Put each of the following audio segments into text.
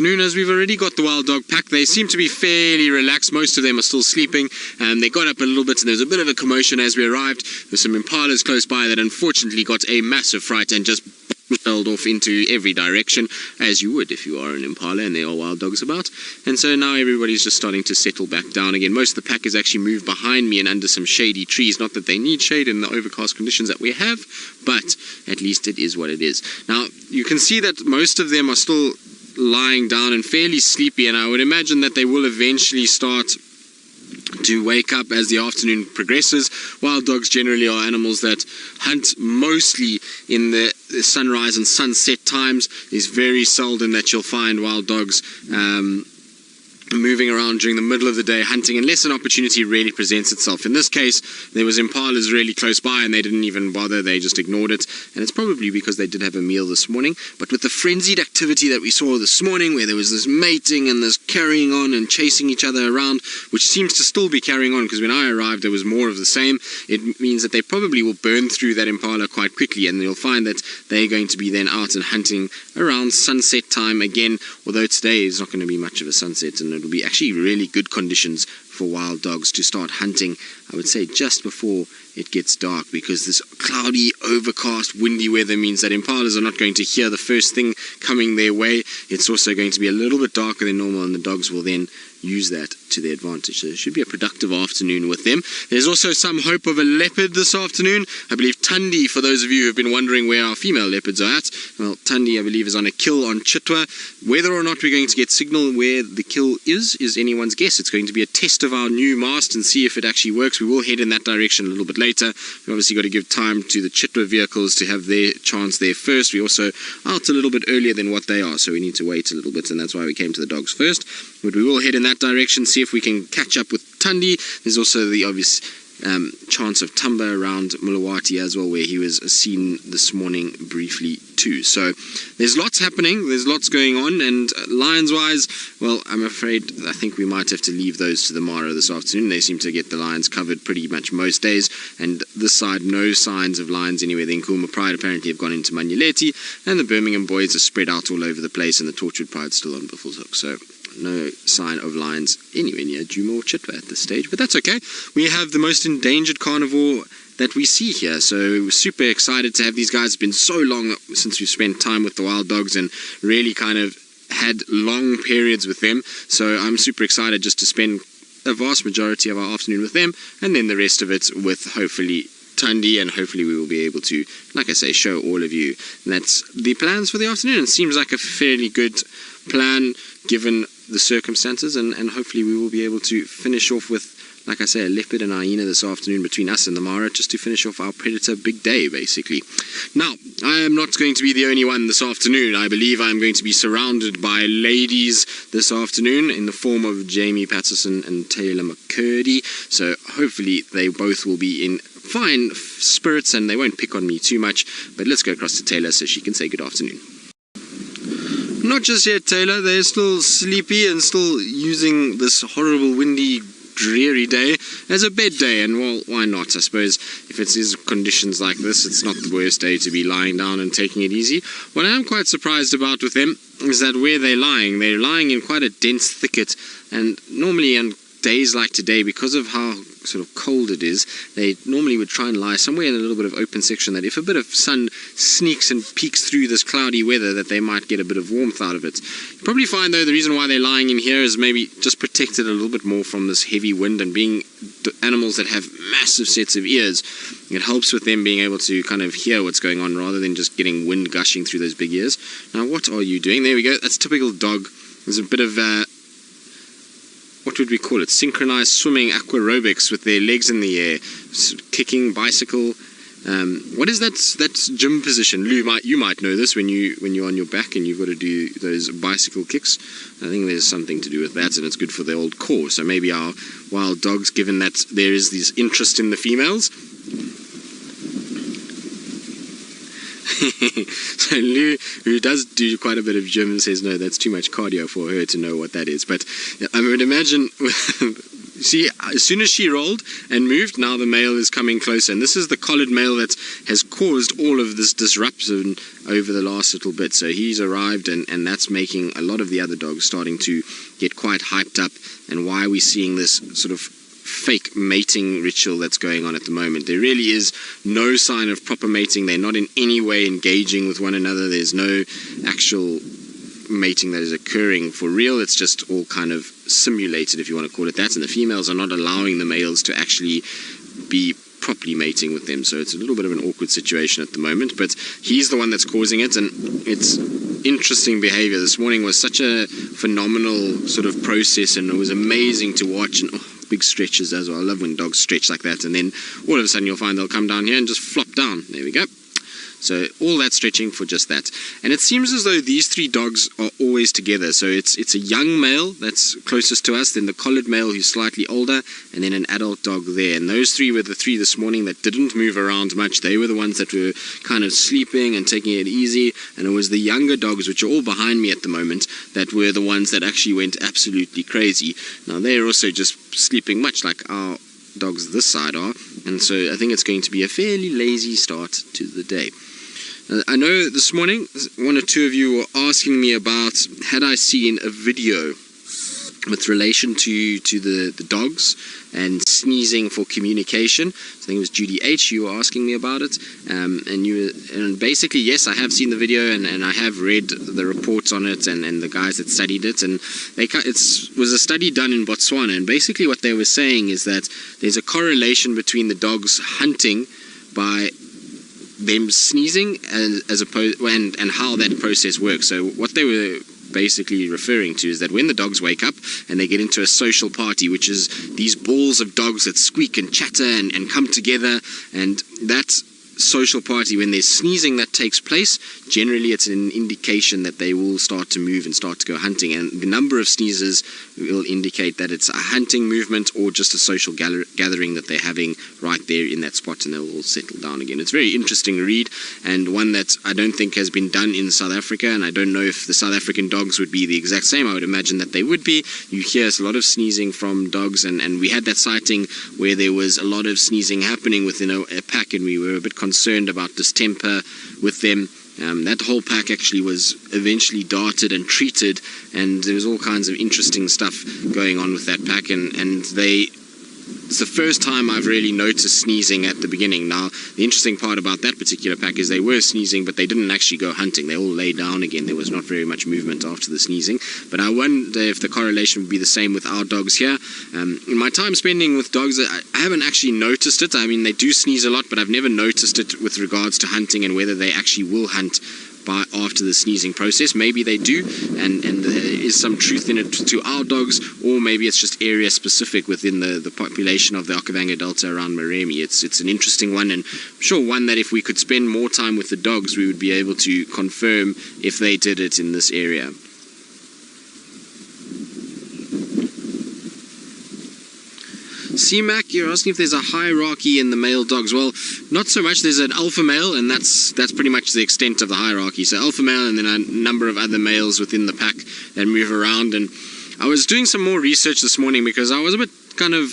afternoon, as we've already got the wild dog pack. They seem to be fairly relaxed. Most of them are still sleeping. They got up a little bit and there was a bit of a commotion as we arrived. There's some impalas close by that unfortunately got a massive fright and just held off into every direction, as you would if you are an impala and there are wild dogs about. And so now everybody's just starting to settle back down again. Most of the pack is actually moved behind me and under some shady trees. Not that they need shade in the overcast conditions that we have, but at least it is what it is. Now you can see that most of them are still lying down and fairly sleepy, and I would imagine that they will eventually start to wake up as the afternoon progresses. Wild dogs generally are animals that hunt mostly in the sunrise and sunset times. It's very seldom that you'll find wild dogs moving around during the middle of the day hunting, unless an opportunity really presents itself. In this case, there was impalas really close by and they didn't even bother, they just ignored it, and it's probably because they did have a meal this morning. But with the frenzied activity that we saw this morning, where there was this mating and this carrying on and chasing each other around, which seems to still be carrying on, because when I arrived there was more of the same, it means that they probably will burn through that impala quite quickly, and you'll find that they're going to be then out and hunting around sunset time again, although today is not going to be much of a sunset, and it'll be actually really good conditions for wild dogs to start hunting, I would say just before it gets dark, because this cloudy, overcast, windy weather means that impalas are not going to hear the first thing coming their way. It's also going to be a little bit darker than normal, and the dogs will then use that to their advantage. So it should be a productive afternoon with them. There's also some hope of a leopard this afternoon. I believe Tundi, for those of you who have been wondering where our female leopards are at, well, Tundi, I believe, is on a kill on Chitwa. Whether or not we're going to get signal where the kill is anyone's guess. It's going to be a test of our new mast and see if it actually works. We will head in that direction a little bit later. We've obviously got to give time to the Chitwa vehicles to have their chance there first. We're also out a little bit earlier than what they are, so we need to wait a little bit, and that's why we came to the dogs first. But we will head in that direction, see if we can catch up with Tundi. There's also the obvious chance of Tumba around Mulawati as well, where he was seen this morning briefly too. So there's lots happening, there's lots going on, and lions wise, well, I'm afraid I think we might have to leave those to the Mara this afternoon. They seem to get the lions covered pretty much most days, and this side no signs of lions anywhere. The Nkuma Pride apparently have gone into Manyuleti, and the Birmingham boys are spread out all over the place, and the Torchwood Pride's still on Buffelshoek. So no sign of lions anywhere near Djuma or Chitwa at this stage, but that's okay. We have the most endangered carnivore that we see here, so we're super excited to have these guys. It's been so long since we've spent time with the wild dogs and really kind of had long periods with them, so I'm super excited just to spend a vast majority of our afternoon with them, and then the rest of it with hopefully Tundi, and hopefully we will be able to, like I say, show all of you. And that's the plans for the afternoon. It seems like a fairly good plan given the circumstances, and hopefully we will be able to finish off with, like I say, a leopard and a hyena this afternoon between us and the Mara, just to finish off our predator big day, basically. Now, I am not going to be the only one this afternoon. I believe I'm going to be surrounded by ladies this afternoon in the form of Jamie Patterson and Taylor McCurdy, so hopefully they both will be in fine spirits and they won't pick on me too much. But let's go across to Taylor so she can say good afternoon. Not just yet, Taylor. They're still sleepy and still using this horrible, windy, dreary day as a bed day, and well, why not? I suppose if it is conditions like this, it's not the worst day to be lying down and taking it easy. What I am quite surprised about with them is that where they're lying in quite a dense thicket, and normally on days like today, because of how sort of cold it is, they normally would try and lie somewhere in a little bit of open section, that if a bit of sun sneaks and peeks through this cloudy weather, that they might get a bit of warmth out of it. You probably find though the reason why they're lying in here is maybe just protected a little bit more from this heavy wind, and being animals that have massive sets of ears, it helps with them being able to kind of hear what's going on rather than just getting wind gushing through those big ears. Now what are you doing? There we go, that's typical dog. There's a bit of what would we call it? Synchronized swimming aquarobics with their legs in the air, kicking, bicycle. What is that? That's gym position. Lou, you might know this when you're on your back and you've got to do those bicycle kicks. I think there's something to do with that, and it's good for the old core. So maybe our wild dogs, given that there is this interest in the females. So Lou, who does do quite a bit of gym, says no, that's too much cardio for her to know what that is. But I would imagine See, as soon as she rolled and moved, now the male is coming closer. And this is the collared male that has caused all of this disruption over the last little bit. So he's arrived, and that's making a lot of the other dogs starting to get quite hyped up. And why are we seeing this sort of fake mating ritual that's going on at the moment? There really is no sign of proper mating. They're not in any way engaging with one another. There's no actual mating that is occurring for real. It's just all kind of simulated, if you want to call it that, and the females are not allowing the males to actually be properly mating with them. So it's a little bit of an awkward situation at the moment, but he's the one that's causing it, and it's interesting behavior. This morning was such a phenomenal sort of process, and it was amazing to watch. And big stretches as well. I love when dogs stretch like that, and then all of a sudden you'll find they'll come down here and just flop down. There we go. So all that stretching for just that. And it seems as though these three dogs are always together. So it's a young male that's closest to us, then the collared male who's slightly older, and then an adult dog there. And those three were the three this morning that didn't move around much. They were the ones that were kind of sleeping and taking it easy. And it was the younger dogs, which are all behind me at the moment, that were the ones that actually went absolutely crazy. Now they're also just sleeping much like our dogs this side are. And so I think it's going to be a fairly lazy start to the day. I know this morning one or two of you were asking me about had I seen a video with relation to the dogs and sneezing for communication. I think it was Judy H. You were asking me about it, and basically yes, I have seen the video and I have read the reports on it and the guys that studied it, and it was a study done in Botswana, and basically what they were saying is that there's a correlation between the dogs hunting by them sneezing and how that process works. So what they were basically referring to is that when the dogs wake up and they get into a social party, which is these balls of dogs that squeak and chatter and come together, and that social party, when there's sneezing that takes place, generally it's an indication that they will start to move and start to go hunting, and the number of sneezes will indicate that it's a hunting movement or just a social gathering that they're having right there in that spot, and they'll all settle down again. It's a very interesting read, and one that I don't think has been done in South Africa, and I don't know if the South African dogs would be the exact same. I would imagine that they would be. You hear a lot of sneezing from dogs, and we had that sighting where there was a lot of sneezing happening within a pack, and we were a bit concerned about distemper with them. That whole pack actually was eventually darted and treated, and there was all kinds of interesting stuff going on with that pack, and it's the first time I've really noticed sneezing at the beginning. Now, the interesting part about that particular pack is they were sneezing, but they didn't actually go hunting. They all lay down again. There was not very much movement after the sneezing. But I wonder if the correlation would be the same with our dogs here. In my time spending with dogs, I haven't actually noticed it. I mean, they do sneeze a lot, but I've never noticed it with regards to hunting and whether they actually will hunt after the sneezing process. Maybe they do, and there is some truth in it to our dogs, or maybe it's just area specific within the population of the Okavango Delta around Maremi. It's an interesting one, and I'm sure one that if we could spend more time with the dogs, we would be able to confirm if they did it in this area. C-Mac, you're asking if there's a hierarchy in the male dogs. Well, not so much. There's an alpha male, and that's pretty much the extent of the hierarchy. So alpha male, and then a number of other males within the pack that move around. And I was doing some more research this morning because I was a bit kind of,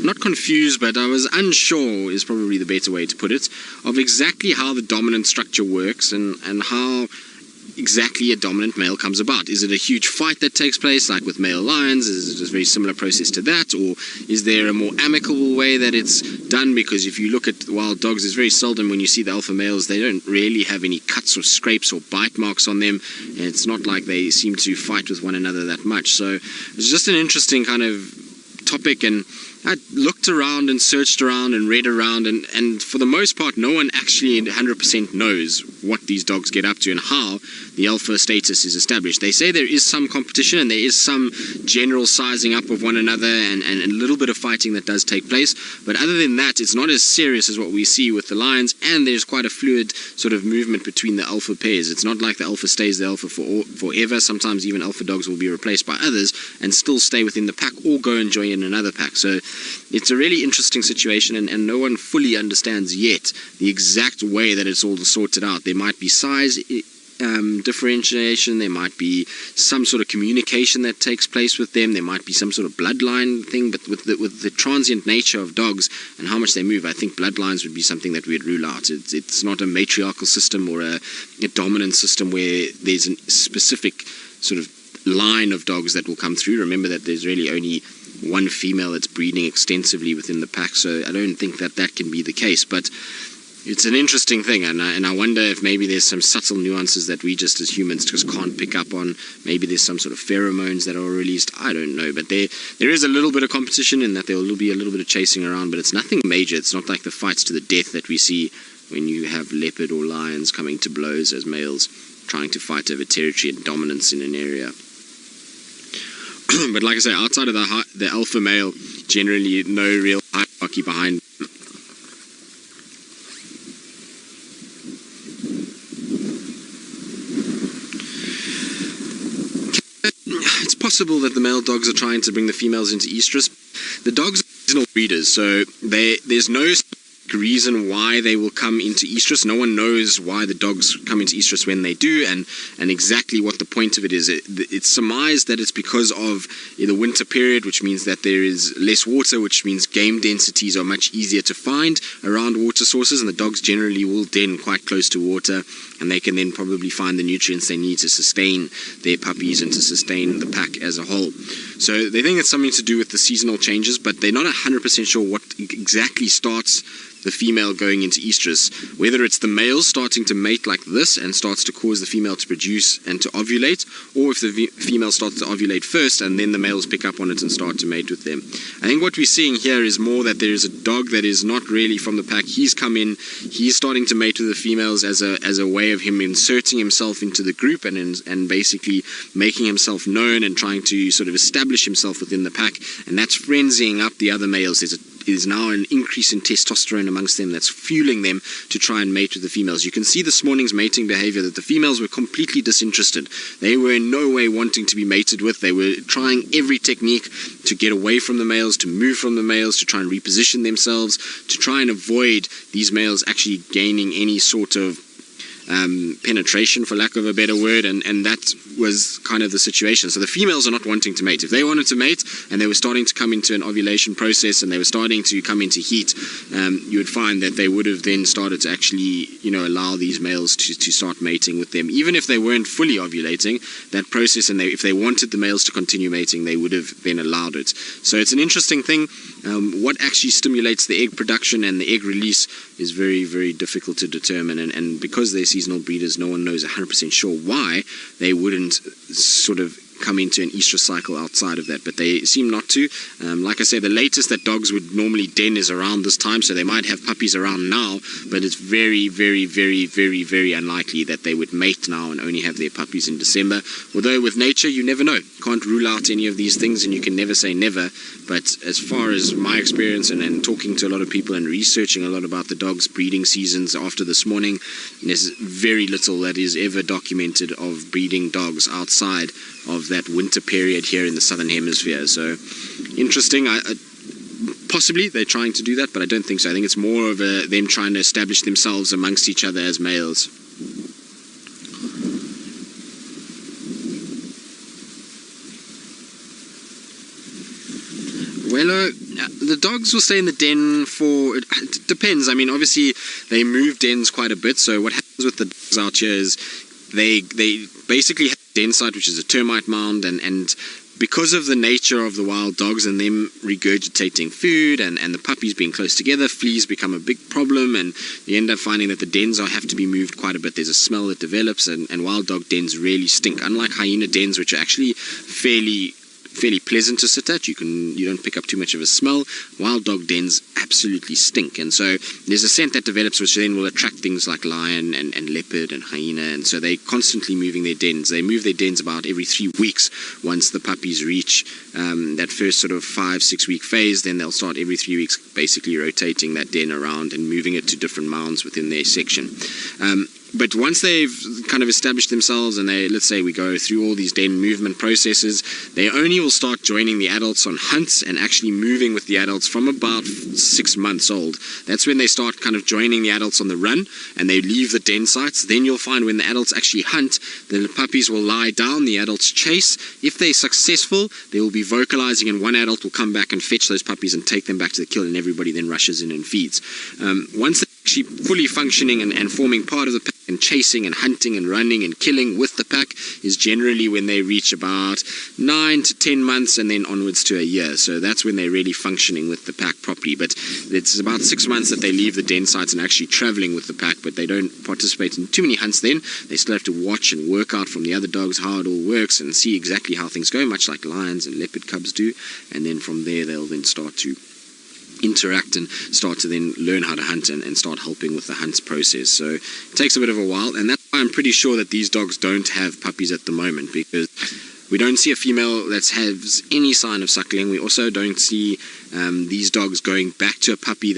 not confused, but I was unsure, is probably the better way to put it, of exactly how the dominant structure works and how exactly a dominant male comes about. Is it a huge fight that takes place like with male lions? Is it a very similar process to that, or is there a more amicable way that it's done? Because if you look at wild dogs, it's very seldom when you see the alpha males, they don't really have any cuts or scrapes or bite marks on them, and it's not like they seem to fight with one another that much. So it's just an interesting kind of topic, and I looked around and searched around and read around, and for the most part, no one actually 100% knows what these dogs get up to and how the alpha status is established. They say there is some competition and there is some general sizing up of one another and a little bit of fighting that does take place, but other than that, it's not as serious as what we see with the lions, and there's quite a fluid sort of movement between the alpha pairs. It's not like the alpha stays the alpha forever. Sometimes even alpha dogs will be replaced by others and still stay within the pack or go and join another pack. So it's a really interesting situation, and no one fully understands yet the exact way that it's all sorted out. There might be size differentiation, there might be some sort of communication that takes place with them, there might be some sort of bloodline thing, but with the transient nature of dogs and how much they move, I think bloodlines would be something that we'd rule out. It's not a matriarchal system or a dominant system where there's a specific sort of line of dogs that will come through. Remember that there's really only one female that's breeding extensively within the pack, so I don't think that can be the case. But it's an interesting thing, and I wonder if maybe there's some subtle nuances that we just as humans just can't pick up on. Maybe there's some sort of pheromones that are released. I don't know, but there is a little bit of competition in that there will be a little bit of chasing around, but it's nothing major. It's not like the fights to the death that we see when you have leopard or lions coming to blows as males trying to fight over territory and dominance in an area. But like I say, outside of the alpha male, generally no real hierarchy behind. It's possible that the male dogs are trying to bring the females into estrus. The dogs are seasonal breeders, so there's no reason why they will come into estrus. No one knows why the dogs come into estrus when they do, and exactly what the point of it is. It's surmised that it's because of the winter period, which means that there is less water, which means game densities are much easier to find around water sources, and the dogs generally will den quite close to water, and they can then probably find the nutrients they need to sustain their puppies and to sustain the pack as a whole. So they think it's something to do with the seasonal changes, but they're not 100% sure what exactly starts the female going into estrus, whether it's the male starting to mate like this and starts to cause the female to produce and to ovulate, or if the female starts to ovulate first and then the males pick up on it and start to mate with them. I think what we're seeing here is more that there is a dog that is not really from the pack. He's come in, he's starting to mate with the females as a way of him inserting himself into the group and basically making himself known and trying to sort of establish himself within the pack, and that's frenzying up the other males. There's now an increase in testosterone amongst them that's fueling them to try and mate with the females. You can see this morning's mating behavior that the females were completely disinterested. They were in no way wanting to be mated with. They were trying every technique to get away from the males, to move from the males, to try and reposition themselves, to try and avoid these males actually gaining any sort of penetration, for lack of a better word, and that was kind of the situation. So the females are not wanting to mate. If they wanted to mate and they were starting to come into an ovulation process and they were starting to come into heat, you would find that they would have then started to actually allow these males to start mating with them. Even if they weren't fully ovulating, that process, and if they wanted the males to continue mating, they would have then allowed it. So it's an interesting thing. What actually stimulates the egg production and the egg release is very, very difficult to determine, and because they're seasonal breeders, no one knows 100% sure why they wouldn't sort of come into an estrus cycle outside of that, but they seem not to. Like I say, the latest that dogs would normally den is around this time, so they might have puppies around now, but it's very, very, very, very, very unlikely that they would mate now and only have their puppies in December. Although with nature, you never know. Can't rule out any of these things, and you can never say never. But as far as my experience and talking to a lot of people and researching a lot about the dogs' breeding seasons after this morning, there's very little that is ever documented of breeding dogs outside of that winter period here in the southern hemisphere. So interesting. Possibly they're trying to do that, but I don't think so. I think it's more of them trying to establish themselves amongst each other as males. Well, the dogs will stay in the den for, it depends. I mean, obviously they move dens quite a bit, so what happens with the dogs out here is they basically have a den site, which is a termite mound, and because of the nature of the wild dogs and them regurgitating food and the puppies being close together, fleas become a big problem, and you end up finding that the dens have to be moved quite a bit. There's a smell that develops, and wild dog dens really stink. Unlike hyena dens, which are actually fairly pleasant to sit at, you don't pick up too much of a smell. Wild dog dens absolutely stink, and so there's a scent that develops which then will attract things like lion and leopard and hyena, and so they're constantly moving their dens. They move their dens about every 3 weeks. Once the puppies reach that first sort of 5-6 week phase, then they'll start every 3 weeks basically rotating that den around and moving it to different mounds within their section. But once they've kind of established themselves and let's say we go through all these den movement processes, they only will start joining the adults on hunts and actually moving with the adults from about 6 months old. That's when they start kind of joining the adults on the run and they leave the den sites. Then you'll find when the adults actually hunt, the puppies will lie down, the adults chase. If they're successful, they will be vocalizing and one adult will come back and fetch those puppies and take them back to the kill, and everybody then rushes in and feeds. Once they're actually fully functioning and forming part of the pack and chasing and hunting and running and killing with the pack is generally when they reach about 9 to 10 months and then onwards to a year. So that's when they're really functioning with the pack properly. But it's about 6 months that they leave the den sites and actually traveling with the pack, but they don't participate in too many hunts then. They still have to watch and work out from the other dogs how it all works and see exactly how things go, much like lions and leopard cubs do. And then from there they'll then start to interact and start to then learn how to hunt and start helping with the hunts process. So it takes a bit of a while, and that's why I'm pretty sure that these dogs don't have puppies at the moment, because we don't see a female that has any sign of suckling. We also don't see these dogs going back to a puppy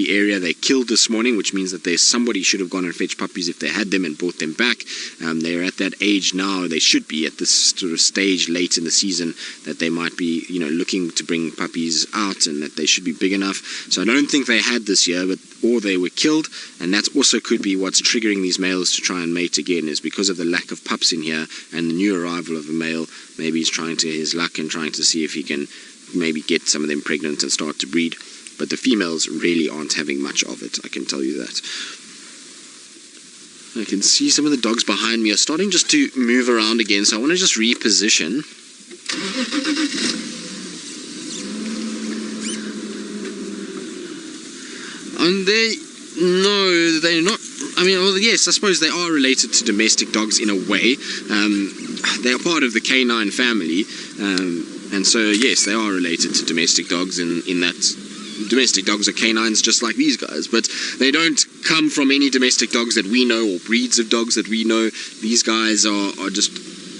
area they killed this morning, which means that somebody should have gone and fetched puppies if they had them and brought them back. They're at that age now, they should be at this sort of stage late in the season that they might be, looking to bring puppies out and that they should be big enough. So I don't think they had this year, or they were killed, and that also could be what's triggering these males to try and mate again, is because of the lack of pups in here and the new arrival of a male. Maybe he's trying his luck and trying to see if he can maybe get some of them pregnant and start to breed. But the females really aren't having much of it, I can tell you that. I can see some of the dogs behind me are starting just to move around again, so I want to just reposition. And no, they're not. I mean, well, yes, I suppose they are related to domestic dogs in a way. They are part of the canine family, and so yes, they are related to domestic dogs in that domestic dogs are canines just like these guys, but they don't come from any domestic dogs that we know or breeds of dogs that we know. These guys are just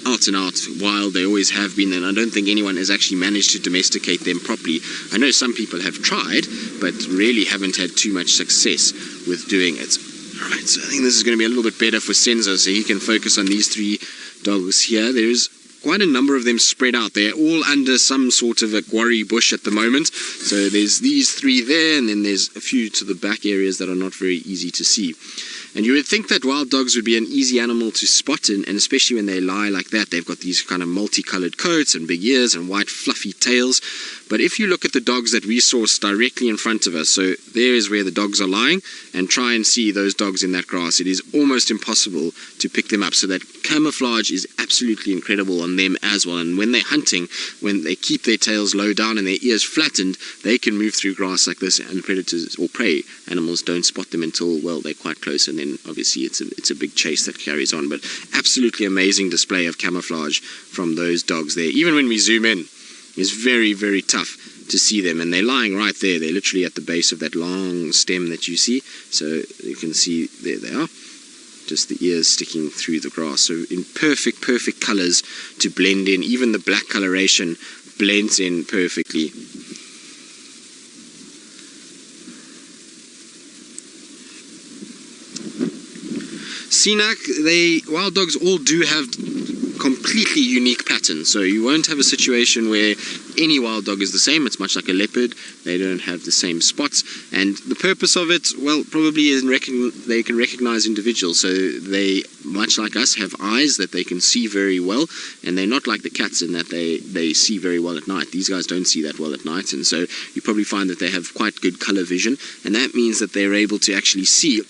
out and out wild. They always have been, and I don't think anyone has actually managed to domesticate them properly. I know some people have tried, but really haven't had too much success with doing it. Alright, so I think this is going to be a little bit better for Senzo, so he can focus on these 3 dogs here. There's quite a number of them spread out. They're all under some sort of a quarry bush at the moment. So there's these 3 there, and then there's a few to the back areas that are not very easy to see. And you would think that wild dogs would be an easy animal to spot, and especially when they lie like that. They've got these kind of multicolored coats and big ears and white fluffy tails. But if you look at the dogs that we source directly in front of us, so there is where the dogs are lying, and try and see those dogs in that grass, it is almost impossible to pick them up. So that camouflage is absolutely incredible on them as well. And when they're hunting, when they keep their tails low down and their ears flattened, they can move through grass like this, and predators or prey animals don't spot them until, well, they're quite close, and then obviously it's a big chase that carries on. But absolutely amazing display of camouflage from those dogs there. Even when we zoom in, it's very, very tough to see them, and they're lying right there. They're literally at the base of that long stem that you see. So you can see there they are, just the ears sticking through the grass. So in perfect colors to blend in. Even the black coloration blends in perfectly. Senak, wild dogs all do have completely unique patterns, so you won't have a situation where any wild dog is the same. It's much like a leopard. They don't have the same spots, and the purpose of it, well, probably is they can recognize individuals. So they, much like us, have eyes that they can see very well, and they're not like the cats in that they see very well at night. These guys don't see that well at night, and so you probably find that they have quite good color vision, and that means that they're able to actually see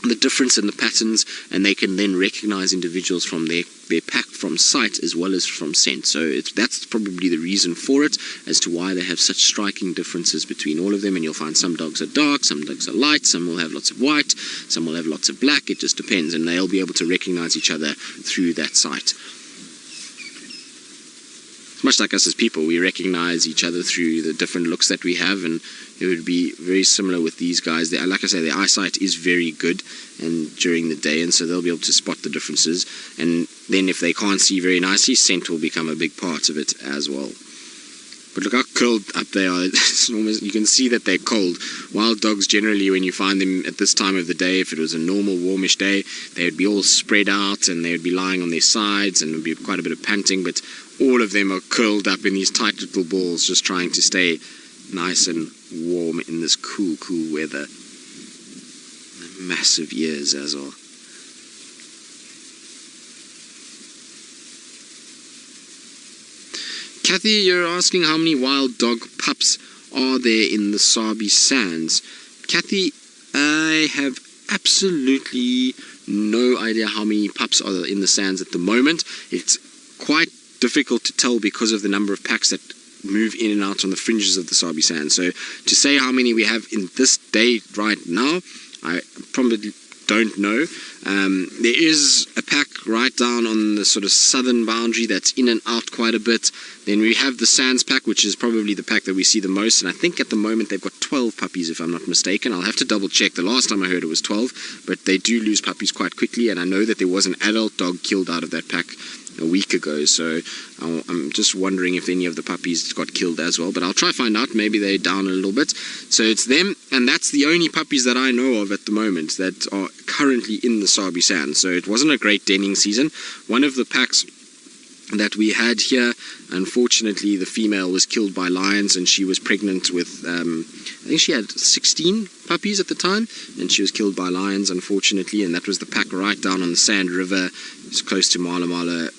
the difference in the patterns, and they can then recognize individuals from their pack from sight as well as from scent. So that's probably the reason for it, as to why they have such striking differences between all of them. And you'll find some dogs are dark, some dogs are light, some will have lots of white, some will have lots of black. It just depends, and they'll be able to recognize each other through that sight. Much like us as people, we recognize each other through the different looks that we have, and it would be very similar with these guys. Like I say, their eyesight is very good and during the day, and so they'll be able to spot the differences. And then if they can't see very nicely, scent will become a big part of it as well. But look how curled up they are. It's almost, you can see that they're cold. Wild dogs generally, when you find them at this time of the day, if it was a normal warmish day, they would be all spread out and they would be lying on their sides and there would be quite a bit of panting, but all of them are curled up in these tight little balls, just trying to stay nice and warm in this cool weather. Massive ears as well. Kathy, you're asking how many wild dog pups are there in the Sabi Sands. Kathy, I have absolutely no idea how many pups are in the sands at the moment. It's quite difficult to tell because of the number of packs that move in and out on the fringes of the Sabi Sands. So to say how many we have in this day right now, I probably don't know. There is a pack right down on the sort of southern boundary that's in and out quite a bit. Then we have the Sands pack, which is probably the pack that we see the most, and I think at the moment they've got 12 puppies, if I'm not mistaken. I'll have to double check. The last time I heard it was 12, but they do lose puppies quite quickly, and I know that there was an adult dog killed out of that pack a week ago, so I'm just wondering if any of the puppies got killed as well, but I'll try find out. Maybe they're down a little bit. So it's them, and that's the only puppies that I know of at the moment that are currently in the Sabi Sands. So it wasn't a great denning season. One of the packs that we had here, unfortunately the female was killed by lions, and she was pregnant with I think she had 16 puppies at the time, and she was killed by lions, unfortunately. And that was the pack right down on the Sand River. It's close to Mala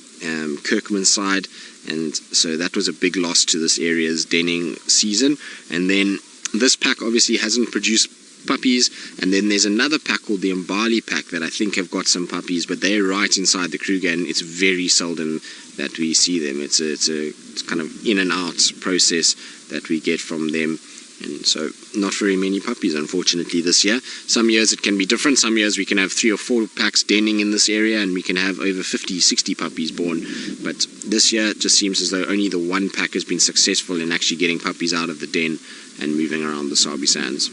Kirkman's side, and so that was a big loss to this area's denning season. And then this pack obviously hasn't produced puppies, and then there's another pack called the Mbali pack that I think have got some puppies, but they're right inside the Kruger, and it's very seldom that we see them. It's a kind of in and out process that we get from them, and so not very many puppies unfortunately this year. Some years it can be different. Some years we can have 3 or 4 packs denning in this area and we can have over 50-60 puppies born, but this year it just seems as though only the one pack has been successful in actually getting puppies out of the den and moving around the Sabi Sands.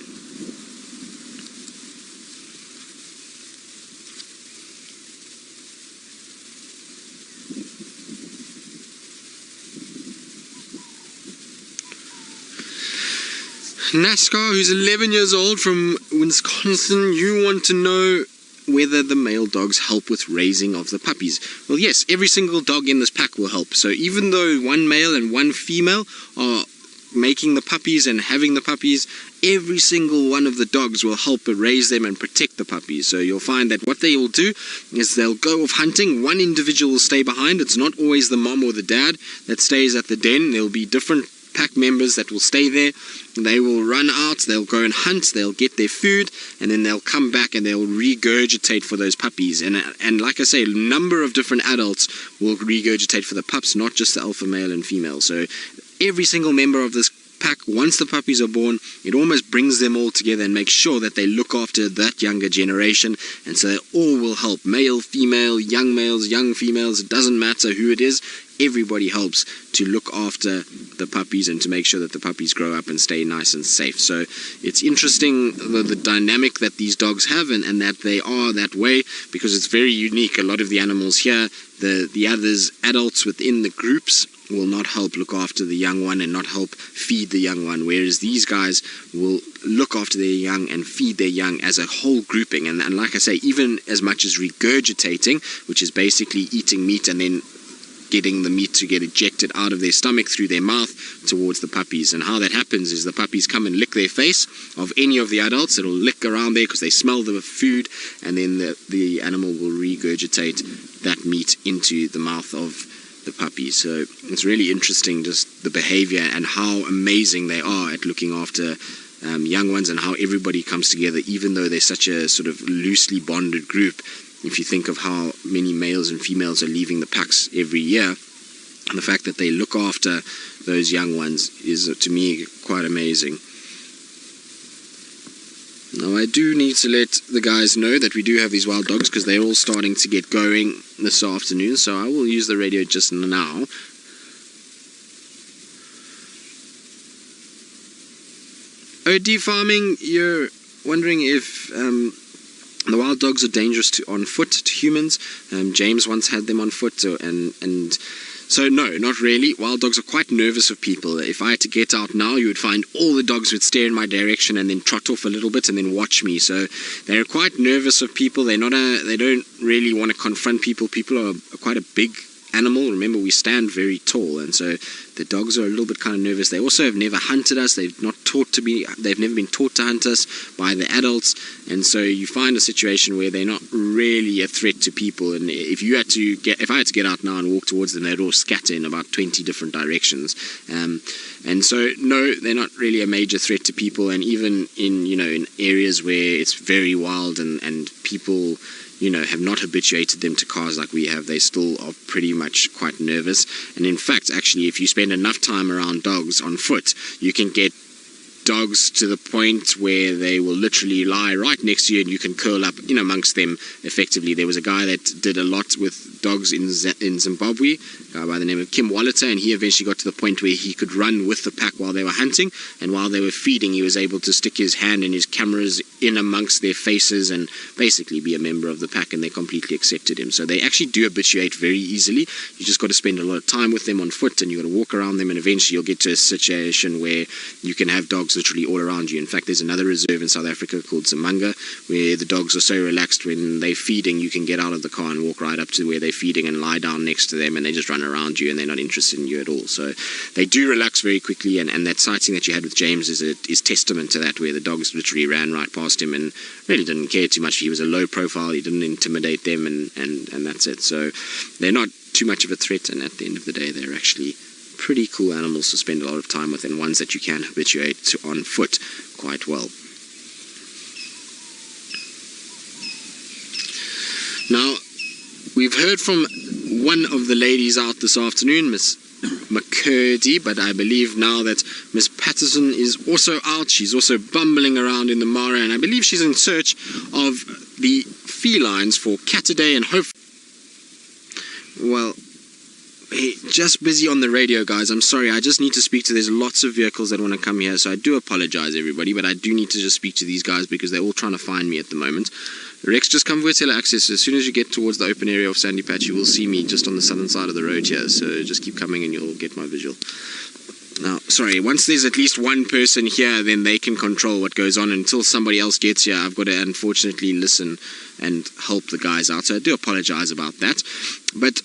NASCAR, who's 11 years old from Wisconsin, you want to know whether the male dogs help with raising of the puppies. Well, yes, every single dog in this pack will help. So even though one male and one female are making the puppies and having the puppies, every single one of the dogs will help raise them and protect the puppies. So you'll find that what they will do is they'll go off hunting. One individual will stay behind. It's not always the mom or the dad that stays at the den. There'll be different pack members that will stay there. They will run out, they'll go and hunt, they'll get their food, and then they'll come back and they'll regurgitate for those puppies. And like I say, a number of different adults will regurgitate for the pups, not just the alpha male and female. So every single member of this pack, once the puppies are born, it almost brings them all together and makes sure that they look after that younger generation. And so they all will help, male, female, young males, young females, it doesn't matter who it is. Everybody helps to look after the puppies and to make sure that the puppies grow up and stay nice and safe. So it's interesting the dynamic that these dogs have, and that they are that way, because it's very unique. A lot of the animals here, the others, adults within the groups, will not help look after the young one and not help feed the young one, whereas these guys will look after their young and feed their young as a whole grouping. And like I say, even as much as regurgitating, which is basically eating meat and then getting the meat to get ejected out of their stomach through their mouth towards the puppies. And how that happens is the puppies come and lick their face of any of the adults. It'll lick around there because they smell the food, and then the animal will regurgitate that meat into the mouth of the puppies. So it's really interesting, just the behavior and how amazing they are at looking after young ones, and how everybody comes together, even though they're such a sort of loosely bonded group. If you think of how many males and females are leaving the packs every year, and the fact that they look after those young ones is, to me, quite amazing. Now, I do need to let the guys know that we do have these wild dogs, because they're all starting to get going this afternoon, so I will use the radio just now. OD Farming, you're wondering if the wild dogs are dangerous on foot to humans. James once had them on foot, and So no, not really. Wild dogs are quite nervous of people. If I had to get out now, you would find all the dogs would stare in my direction and then trot off a little bit and then watch me. So they're quite nervous of people. They don't really want to confront people. People are quite a big animal. Remember, we stand very tall, and so the dogs are a little bit kind of nervous. They also have never hunted us. They've never been taught to hunt us by the adults, and so you find a situation where they're not really a threat to people. And if I had to get out now and walk towards them, they'd all scatter in about 20 different directions. And so no, they're not really a major threat to people. And even in areas where it's very wild and people have not habituated them to cars like we have, they still are pretty much quite nervous. And in fact, actually, if you spend enough time around dogs on foot, you can get dogs to the point where they will literally lie right next to you and you can curl up in amongst them effectively. There was a guy that did a lot with dogs in Zimbabwe, a guy by the name of Kim Wallater, and he eventually got to the point where he could run with the pack while they were hunting, and while they were feeding he was able to stick his hand and his cameras in amongst their faces and basically be a member of the pack, and they completely accepted him. So they actually do habituate very easily. You just got to spend a lot of time with them on foot, and you got to walk around them, and eventually you'll get to a situation where you can have dogs literally all around you. In fact, there's another reserve in South Africa called Zamanga where the dogs are so relaxed when they're feeding, you can get out of the car and walk right up to where they're feeding and lie down next to them, and they just run around you and they're not interested in you at all. So they do relax very quickly, and that sighting that you had with James is testament to that, where the dogs literally ran right past him and really didn't care too much. He was a low profile, he didn't intimidate them, and that's it. So they're not too much of a threat, and at the end of the day they're actually pretty cool animals to spend a lot of time with, and ones that you can habituate to on foot quite well. Now, we've heard from one of the ladies out this afternoon, Miss McCurdy, but I believe now that Miss Patterson is also out. She's also bumbling around in the Mara, and I believe she's in search of the felines for Catterday and hope. Well, hey, just busy on the radio, guys. I'm sorry, I just need to speak to, there's lots of vehicles that want to come here, so I do apologize, everybody, but I do need to just speak to these guys because they're all trying to find me at the moment. Rex, just come with access. As soon as you get towards the open area of Sandy Patch, you will see me just on the southern side of the road here, so just keep coming and you'll get my visual. Now, sorry, once there's at least one person here, then they can control what goes on. Until somebody else gets here, I've got to unfortunately listen and help the guys out, so I do apologize about that. But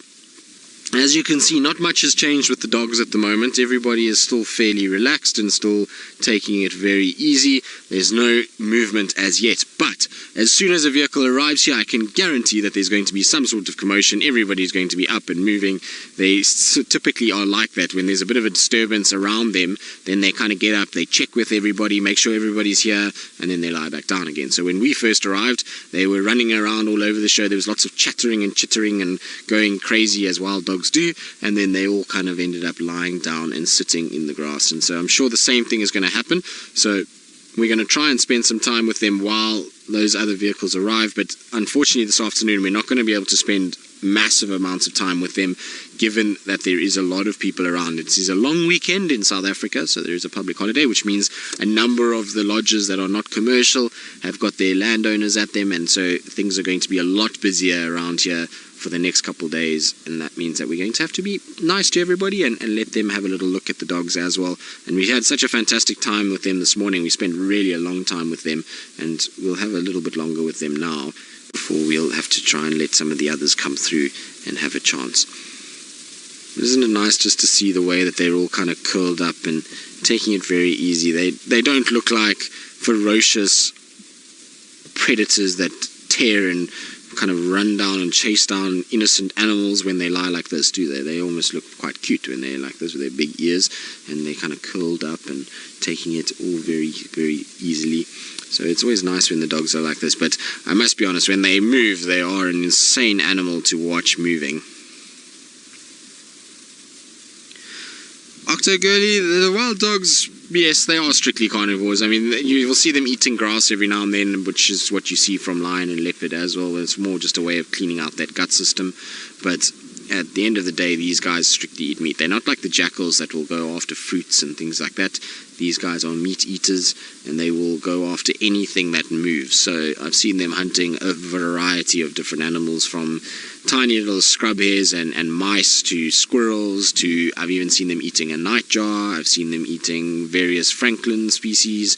as you can see, not much has changed with the dogs at the moment. Everybody is still fairly relaxed and still taking it very easy. There's no movement as yet. But as soon as a vehicle arrives here, I can guarantee that there's going to be some sort of commotion. Everybody's going to be up and moving. They typically are like that. When there's a bit of a disturbance around them, then they kind of get up, they check with everybody, make sure everybody's here, and then they lie back down again. So when we first arrived, they were running around all over the show. There was lots of chattering and chittering and going crazy as wild dogs do, and then they all kind of ended up lying down and sitting in the grass. And so I'm sure the same thing is going to happen. So we're going to try and spend some time with them while those other vehicles arrive, but unfortunately this afternoon we're not going to be able to spend massive amounts of time with them, given that there is a lot of people around. It is a long weekend in South Africa, so there is a public holiday, which means a number of the lodges that are not commercial have got their landowners at them, and so things are going to be a lot busier around here for the next couple of days, and that means that we're going to have to be nice to everybody and let them have a little look at the dogs as well. And we had such a fantastic time with them this morning. We spent really a long time with them, and we'll have a little bit longer with them now before we'll have to try and let some of the others come through and have a chance. Isn't it nice just to see the way that they're all kind of curled up and taking it very easy? They don't look like ferocious predators that tear and kind of run down and chase down innocent animals when they lie like this, do they? They almost look quite cute when they're like this with their big ears, and they're kind of curled up and taking it all very, very easily. So it's always nice when the dogs are like this, but I must be honest, when they move, they are an insane animal to watch moving. Octo Girly, the wild dogs, yes, they are strictly carnivores. I mean, you will see them eating grass every now and then, which is what you see from lion and leopard as well. It's more just a way of cleaning out that gut system. But at the end of the day, these guys strictly eat meat. They're not like the jackals that will go after fruits and things like that. These guys are meat eaters, and they will go after anything that moves. So I've seen them hunting a variety of different animals, from tiny little scrub hares and mice to squirrels, to I've even seen them eating a nightjar. I've seen them eating various francolin species,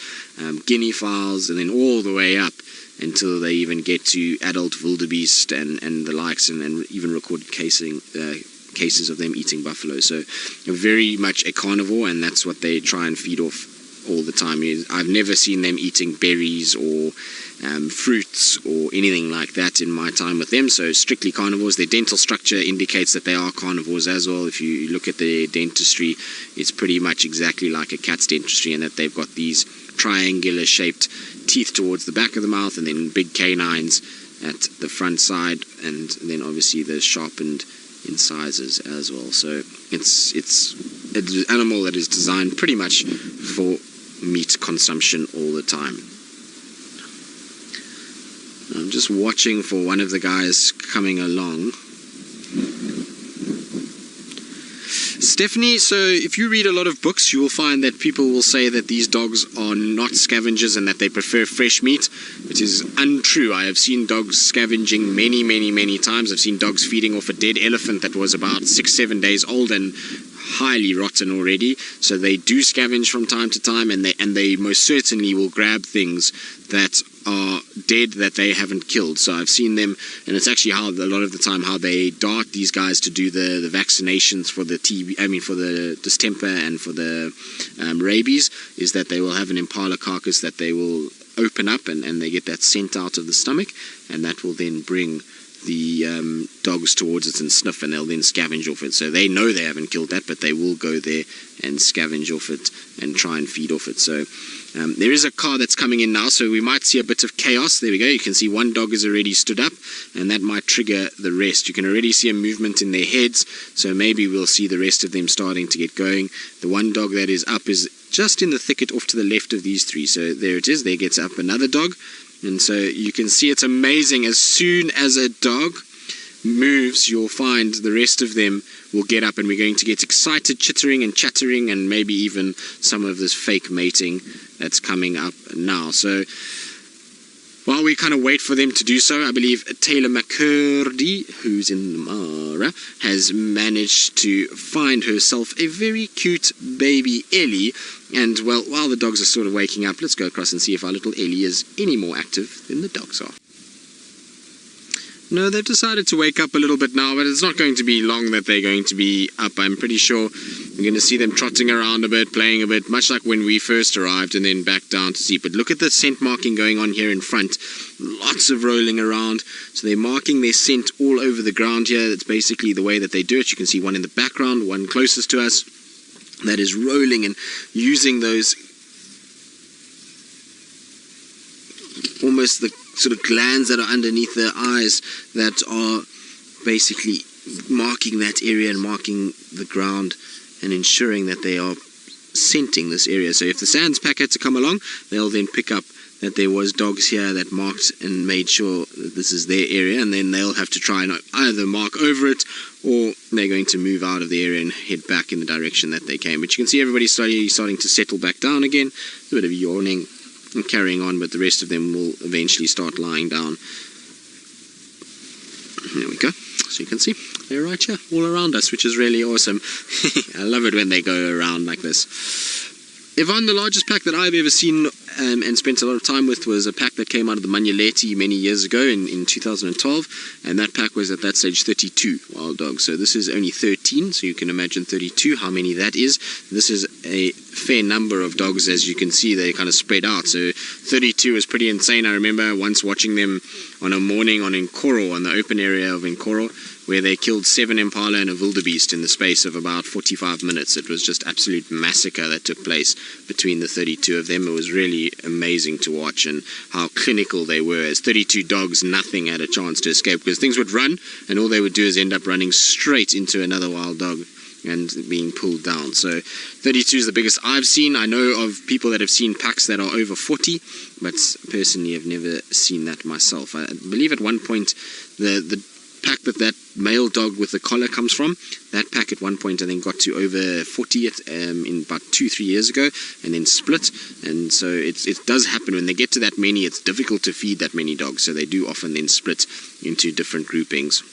guinea fowls, and then all the way up until they even get to adult wildebeest and the likes, and even recorded cases of them eating buffalo. So very much a carnivore, and that's what they try and feed off all the time. I've never seen them eating berries or fruits or anything like that in my time with them. So strictly carnivores. Their dental structure indicates that they are carnivores as well. If you look at their dentistry, it's pretty much exactly like a cat's dentistry, in that they've got these triangular shaped teeth towards the back of the mouth, and then big canines at the front side, and then obviously the sharpened incisors as well. So it's an animal that is designed pretty much for meat consumption all the time. I'm just watching for one of the guys coming along. Stephanie, so if you read a lot of books, you will find that people will say that these dogs are not scavengers and that they prefer fresh meat. It is untrue. I have seen dogs scavenging many times. I've seen dogs feeding off a dead elephant that was about 6-7 days old and highly rotten already. So they do scavenge from time to time, and they most certainly will grab things that are dead that they haven't killed. So I've seen them, and it's actually how a lot of the time how they dart these guys to do the vaccinations for the for the distemper and for the rabies, is that they will have an impala carcass that they will open up, and they get that scent out of the stomach, and that will then bring the dogs towards it and sniff, and they'll then scavenge off it. So they know they haven't killed that, but they will go there and scavenge off it and try and feed off it. So there is a car that's coming in now, so we might see a bit of chaos. There we go. You can see one dog has already stood up, and that might trigger the rest. You can already see a movement in their heads, so maybe we'll see the rest of them starting to get going. The one dog that is up is just in the thicket off to the left of these three. So there it is. There gets up another dog. And so you can see it's amazing. As soon as a dog moves, you'll find the rest of them will get up, and we're going to get excited chittering and chattering, and maybe even some of this fake mating that's coming up now. So while we kind of wait for them to do so, I believe Taylor McCurdy, who's in the Mara, has managed to find herself a very cute baby Ellie. And, well, while the dogs are sort of waking up, let's go across and see if our little Ellie is any more active than the dogs are. No, they've decided to wake up a little bit now, but it's not going to be long that they're going to be up. I'm pretty sure we're going to see them trotting around a bit, playing a bit, much like when we first arrived, and then back down to sleep. But look at the scent marking going on here in front. Lots of rolling around. So they're marking their scent all over the ground here. That's basically the way that they do it. You can see one in the background, one closest to us, that is rolling and using those almost the sort of glands that are underneath their eyes that are basically marking that area and marking the ground and ensuring that they are scenting this area. So if the Sands pack had to come along, they'll then pick up that there was dogs here that marked and made sure that this is their area, and then they'll have to try and either mark over it, or they're going to move out of the area and head back in the direction that they came. But you can see everybody starting to settle back down again. A bit of yawning and carrying on, but the rest of them will eventually start lying down. There we go. So you can see they're right here all around us, which is really awesome. I love it when they go around like this. Yvonne, the largest pack that I've ever seen and spent a lot of time with was a pack that came out of the Manyaleti many years ago in 2012, and that pack was at that stage 32 wild dogs. So this is only 13, so you can imagine 32, how many that is. This is a fair number of dogs. As you can see, they kind of spread out. So 32 is pretty insane. I remember once watching them on a morning on Nkoro, on the open area of Nkoro, where they killed 7 impala and a wildebeest in the space of about 45 minutes. It was just absolute massacre that took place between the 32 of them. It was really amazing to watch, and how clinical they were. As 32 dogs, nothing had a chance to escape, because things would run, and all they would do is end up running straight into another wild dog and being pulled down. So 32 is the biggest I've seen. I know of people that have seen packs that are over 40, but personally I've never seen that myself. I believe at one point the pack that male dog with the collar comes from, that pack at one point I think got to over 40 in about 2-3 years ago, and then split. And so it does happen when they get to that many. It's difficult to feed that many dogs, so they do often then split into different groupings.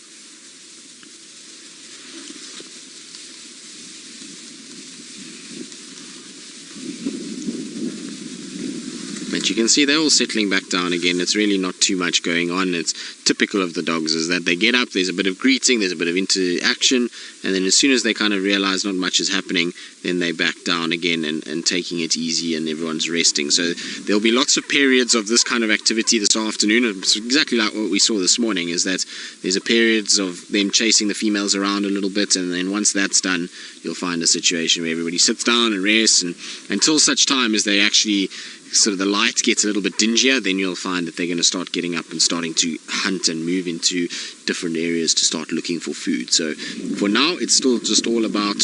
But you can see they're all settling back down again. It's really not too much going on. It's typical of the dogs is that they get up, there's a bit of greeting, there's a bit of interaction, and then as soon as they kind of realize not much is happening, then they back down again and taking it easy, and everyone's resting. So there'll be lots of periods of this kind of activity this afternoon. It's exactly like what we saw this morning, is that there's a periods of them chasing the females around a little bit, and then once that's done, you'll find a situation where everybody sits down and rests, and until such time as they actually sort of the light gets a little bit dingier, then you'll find that they're going to start getting up and starting to hunt and move into different areas to start looking for food. So for now, it's still just all about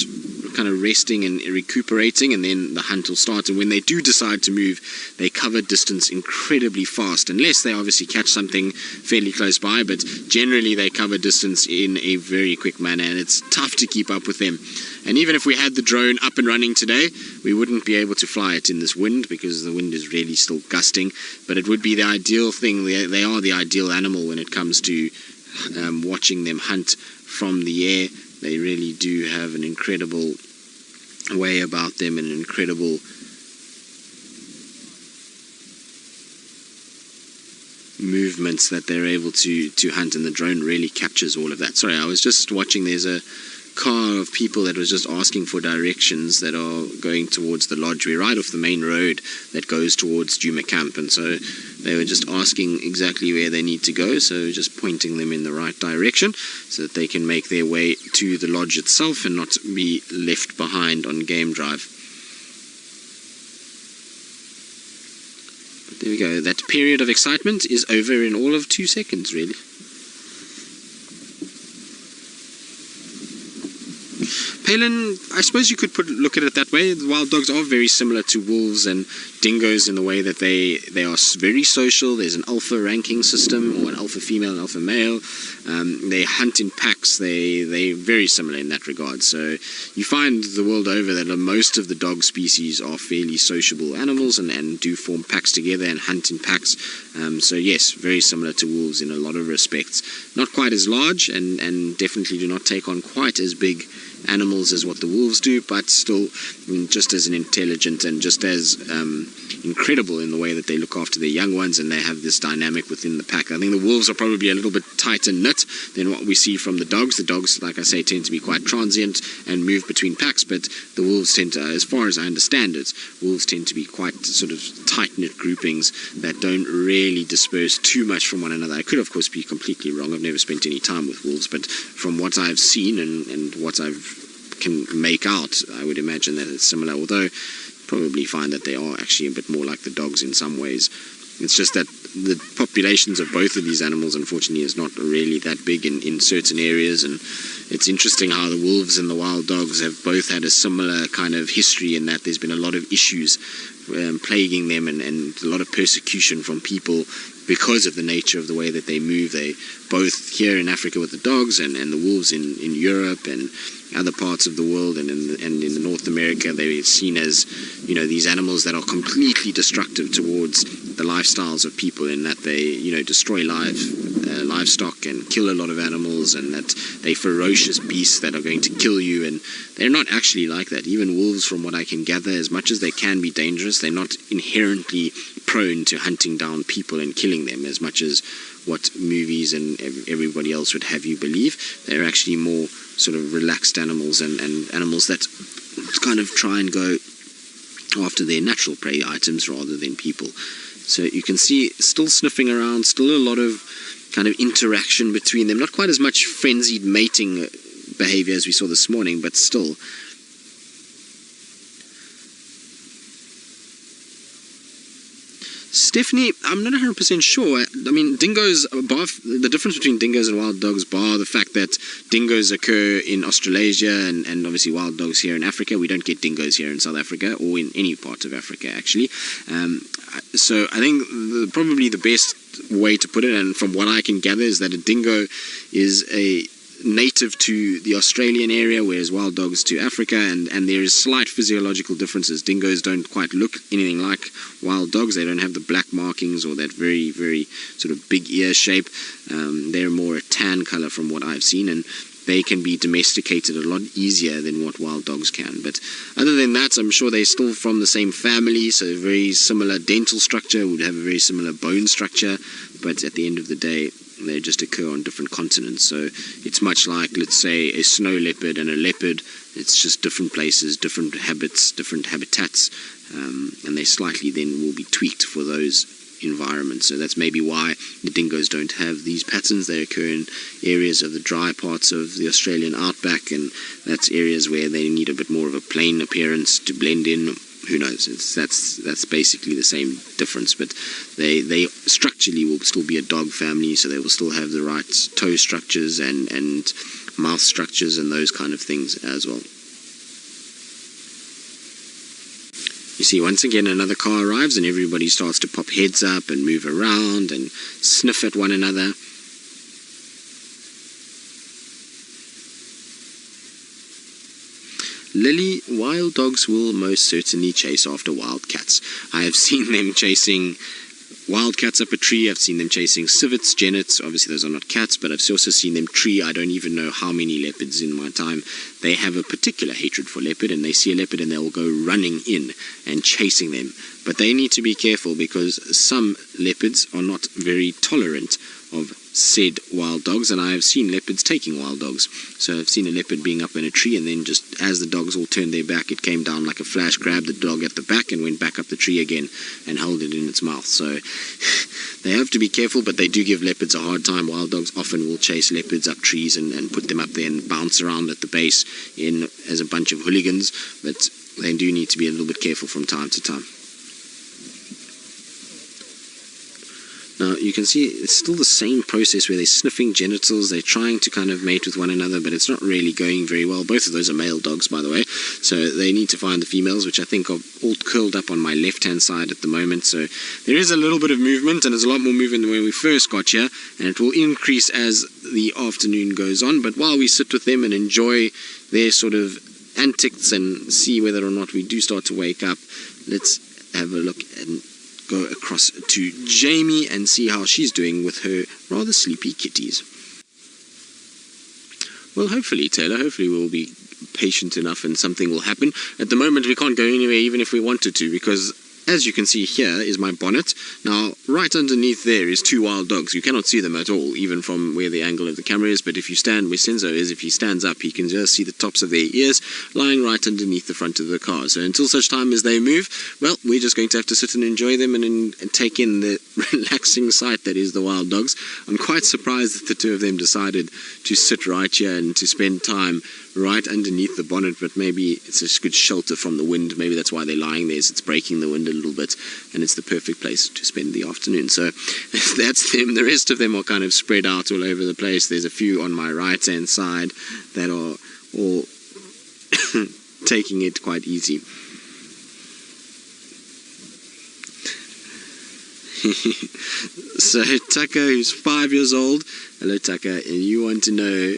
kind of resting and recuperating, and then the hunt will start. And when they do decide to move, they cover distance incredibly fast, unless they obviously catch something fairly close by, but generally they cover distance in a very quick manner, and it's tough to keep up with them. And even if we had the drone up and running today, we wouldn't be able to fly it in this wind, because the wind is really still gusting. But it would be the ideal thing. They are the ideal animal when it comes to watching them hunt from the air. They really do have an incredible way about them, and an incredible movements that they're able to hunt, and the drone really captures all of that. Sorry, I was just watching, there's a car of people that was just asking for directions that are going towards the lodge. We're right off the main road that goes towards Djuma camp, and so they were just asking exactly where they need to go, so just pointing them in the right direction so that they can make their way to the lodge itself and not be left behind on game drive. But there we go, that period of excitement is over in all of 2 seconds really. Palin, I suppose you could look at it that way. The wild dogs are very similar to wolves and dingoes in the way that they are very social. There's an alpha ranking system, or an alpha female and alpha male. They hunt in packs. They're very similar in that regard. So you find the world over that most of the dog species are fairly sociable animals, and do form packs together and hunt in packs. So yes, very similar to wolves in a lot of respects. Not quite as large, and definitely do not take on quite as big animals as what the wolves do, but still just as intelligent and just as incredible in the way that they look after their young ones, and they have this dynamic within the pack. I think the wolves are probably a little bit tighter knit than what we see from the dogs. The dogs, like I say, tend to be quite transient and move between packs, but the wolves tend to, as far as I understand it, wolves tend to be quite sort of tight-knit groupings that don't really disperse too much from one another. I could of course be completely wrong. I've never spent any time with wolves, but from what I've seen and what I've can make out, I would imagine that it's similar, although probably find that they are actually a bit more like the dogs in some ways. It's just that the populations of both of these animals, unfortunately, is not really that big in certain areas, and it's interesting how the wolves and the wild dogs have both had a similar kind of history, in that there's been a lot of issues plaguing them, and a lot of persecution from people because of the nature of the way that they move. They both here in Africa with the dogs, and the wolves in Europe and other parts of the world, and in North America, they're seen as, you know, these animals that are completely destructive towards the lifestyles of people, in that they, you know, destroy livestock and kill a lot of animals, and that they're ferocious beasts that are going to kill you. And they're not actually like that. Even wolves, from what I can gather, as much as they can be dangerous, they're not inherently prone to hunting down people and killing them as much as what movies and everybody else would have you believe. They're actually more sort of relaxed animals, and animals that kind of try and go after their natural prey items rather than people. So you can see still sniffing around, still a lot of kind of interaction between them. Not quite as much frenzied mating behavior as we saw this morning, but still. Stephanie, I'm not 100% sure. I mean, dingoes, the difference between dingoes and wild dogs, bar the fact that dingoes occur in Australasia and obviously wild dogs here in Africa. We don't get dingoes here in South Africa or in any part of Africa, actually. So I think probably the best way to put it, and from what I can gather, is that a dingo is a native to the Australian area, whereas wild dogs to Africa, and there is slight physiological differences. Dingoes don't quite look anything like wild dogs. They don't have the black markings or that very, very sort of big ear shape. They're more a tan color from what I've seen, and they can be domesticated a lot easier than what wild dogs can. But other than that, I'm sure they're still from the same family, so very similar dental structure, would have a very similar bone structure, but at the end of the day, they just occur on different continents. So it's much like, let's say, a snow leopard and a leopard. It's just different places, different habits, different habitats, and they slightly then will be tweaked for those environments. So that's maybe why the dingoes don't have these patterns. They occur in areas of the dry parts of the Australian outback, and that's areas where they need a bit more of a plain appearance to blend in. Who knows? That's basically the same difference, but they structurally will still be a dog family, so they will still have the right toe structures and mouth structures and those kind of things as well. You see, once again, another car arrives and everybody starts to pop heads up and move around and sniff at one another. Lily, wild dogs will most certainly chase after wildcats. I have seen them chasing wildcats up a tree. I've seen them chasing civets, genets. Obviously those are not cats, but I've also seen them tree. I don't even know how many leopards in my time. They have a particular hatred for leopard, and they see a leopard and they will go running in and chasing them. But they need to be careful because some leopards are not very tolerant of said wild dogs, and I have seen leopards taking wild dogs. So I've seen a leopard being up in a tree, and then just as the dogs all turned their back, it came down like a flash, grabbed the dog at the back and went back up the tree again and held it in its mouth. So they have to be careful, but they do give leopards a hard time. Wild dogs often will chase leopards up trees and put them up there and bounce around at the base in as a bunch of hooligans, but they do need to be a little bit careful from time to time. Now you can see it's still the same process where they're sniffing genitals, they're trying to kind of mate with one another, but it's not really going very well. Both of those are male dogs, by the way, so they need to find the females, which I think are all curled up on my left-hand side at the moment. So there is a little bit of movement, and there's a lot more movement than when we first got here, and it will increase as the afternoon goes on. But while we sit with them and enjoy their sort of antics and see whether or not we do start to wake up, let's have a look and go across to Jamie and see how she's doing with her rather sleepy kitties. Well, hopefully, Taylor, we'll be patient enough and something will happen. At the moment, we can't go anywhere even if we wanted to, because as you can see here is my bonnet. Now, right underneath there is two wild dogs. You cannot see them at all, even from where the angle of the camera is, but if you stand where Senzo is, if he stands up, he can just see the tops of their ears lying right underneath the front of the car. So until such time as they move, well, we're just going to have to sit and enjoy them and take in the relaxing sight that is the wild dogs. I'm quite surprised that the two of them decided to sit right here and to spend time right underneath the bonnet, but maybe it's a good shelter from the wind. Maybe that's why they're lying there, so it's breaking the wind a little bit, and it's the perfect place to spend the afternoon. So that's them. The rest of them are kind of spread out all over the place. There's a few on my right hand side that are all taking it quite easy. So Tucker, who's 5 years old, hello Tucker, and you want to know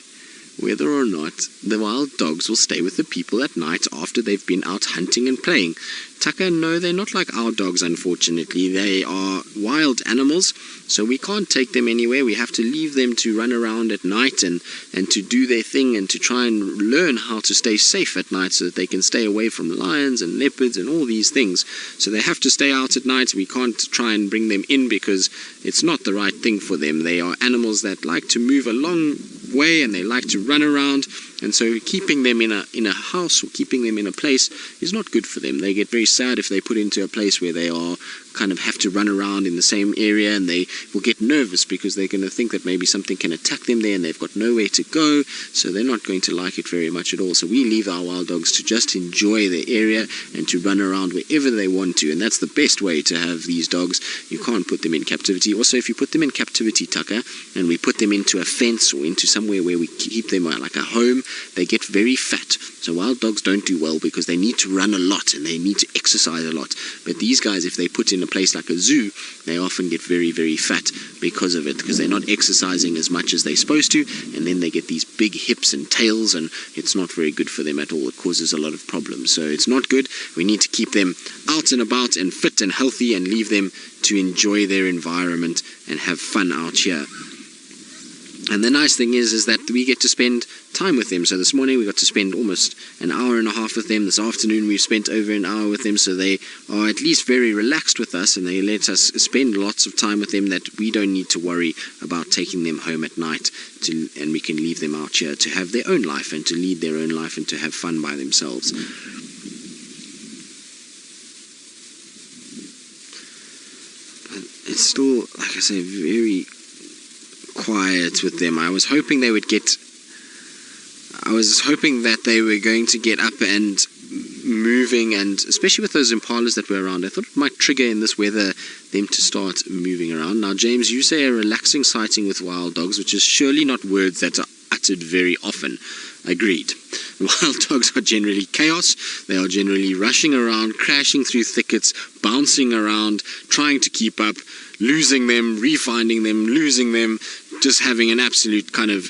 whether or not the wild dogs will stay with the people at night after they've been out hunting and playing. Tucker, no, they're not like our dogs, unfortunately. They are wild animals, so we can't take them anywhere. We have to leave them to run around at night and to do their thing and to try and learn how to stay safe at night so that they can stay away from lions and leopards and all these things. So they have to stay out at night. We can't try and bring them in because it's not the right thing for them. They are animals that like to move a long way and they like to run around, And so keeping them in a house or keeping them in a place is not good for them. They get very sad if they put into a place where they are kind of have to run around in the same area, and they will get nervous because they're going to think that maybe something can attack them there and they've got nowhere to go, so they're not going to like it very much at all. So we leave our wild dogs to just enjoy the area and to run around wherever they want to, and that's the best way to have these dogs. You can't put them in captivity. Also, if you put them in captivity, Tucker, and we put them into a fence or into somewhere where we keep them like a home, they get very fat. So wild dogs don't do well because they need to run a lot and they need to exercise a lot. But these guys, if they put in a place like a zoo, they often get very, very fat because of it, because they're not exercising as much as they're supposed to, and then they get these big hips and tails, and it's not very good for them at all. It causes a lot of problems. So it's not good. We need to keep them out and about and fit and healthy and leave them to enjoy their environment and have fun out here. And the nice thing is that we get to spend time with them. So this morning we got to spend almost an hour and a half with them. This afternoon we've spent over an hour with them. So they are at least very relaxed with us, and they let us spend lots of time with them that we don't need to worry about taking them home at night, and we can leave them out here to have their own life and to lead their own life and to have fun by themselves. But it's still, like I say, very quiet with them. I was hoping that they were going to get up and moving, and especially with those impalas that were around, I thought it might trigger in this weather them to start moving around. Now, James, you say a relaxing sighting with wild dogs, which is surely not words that are uttered very often. Agreed. Wild dogs are generally chaos. They are generally rushing around, crashing through thickets, bouncing around, trying to keep up, losing them, refinding them, losing them, just having an absolute kind of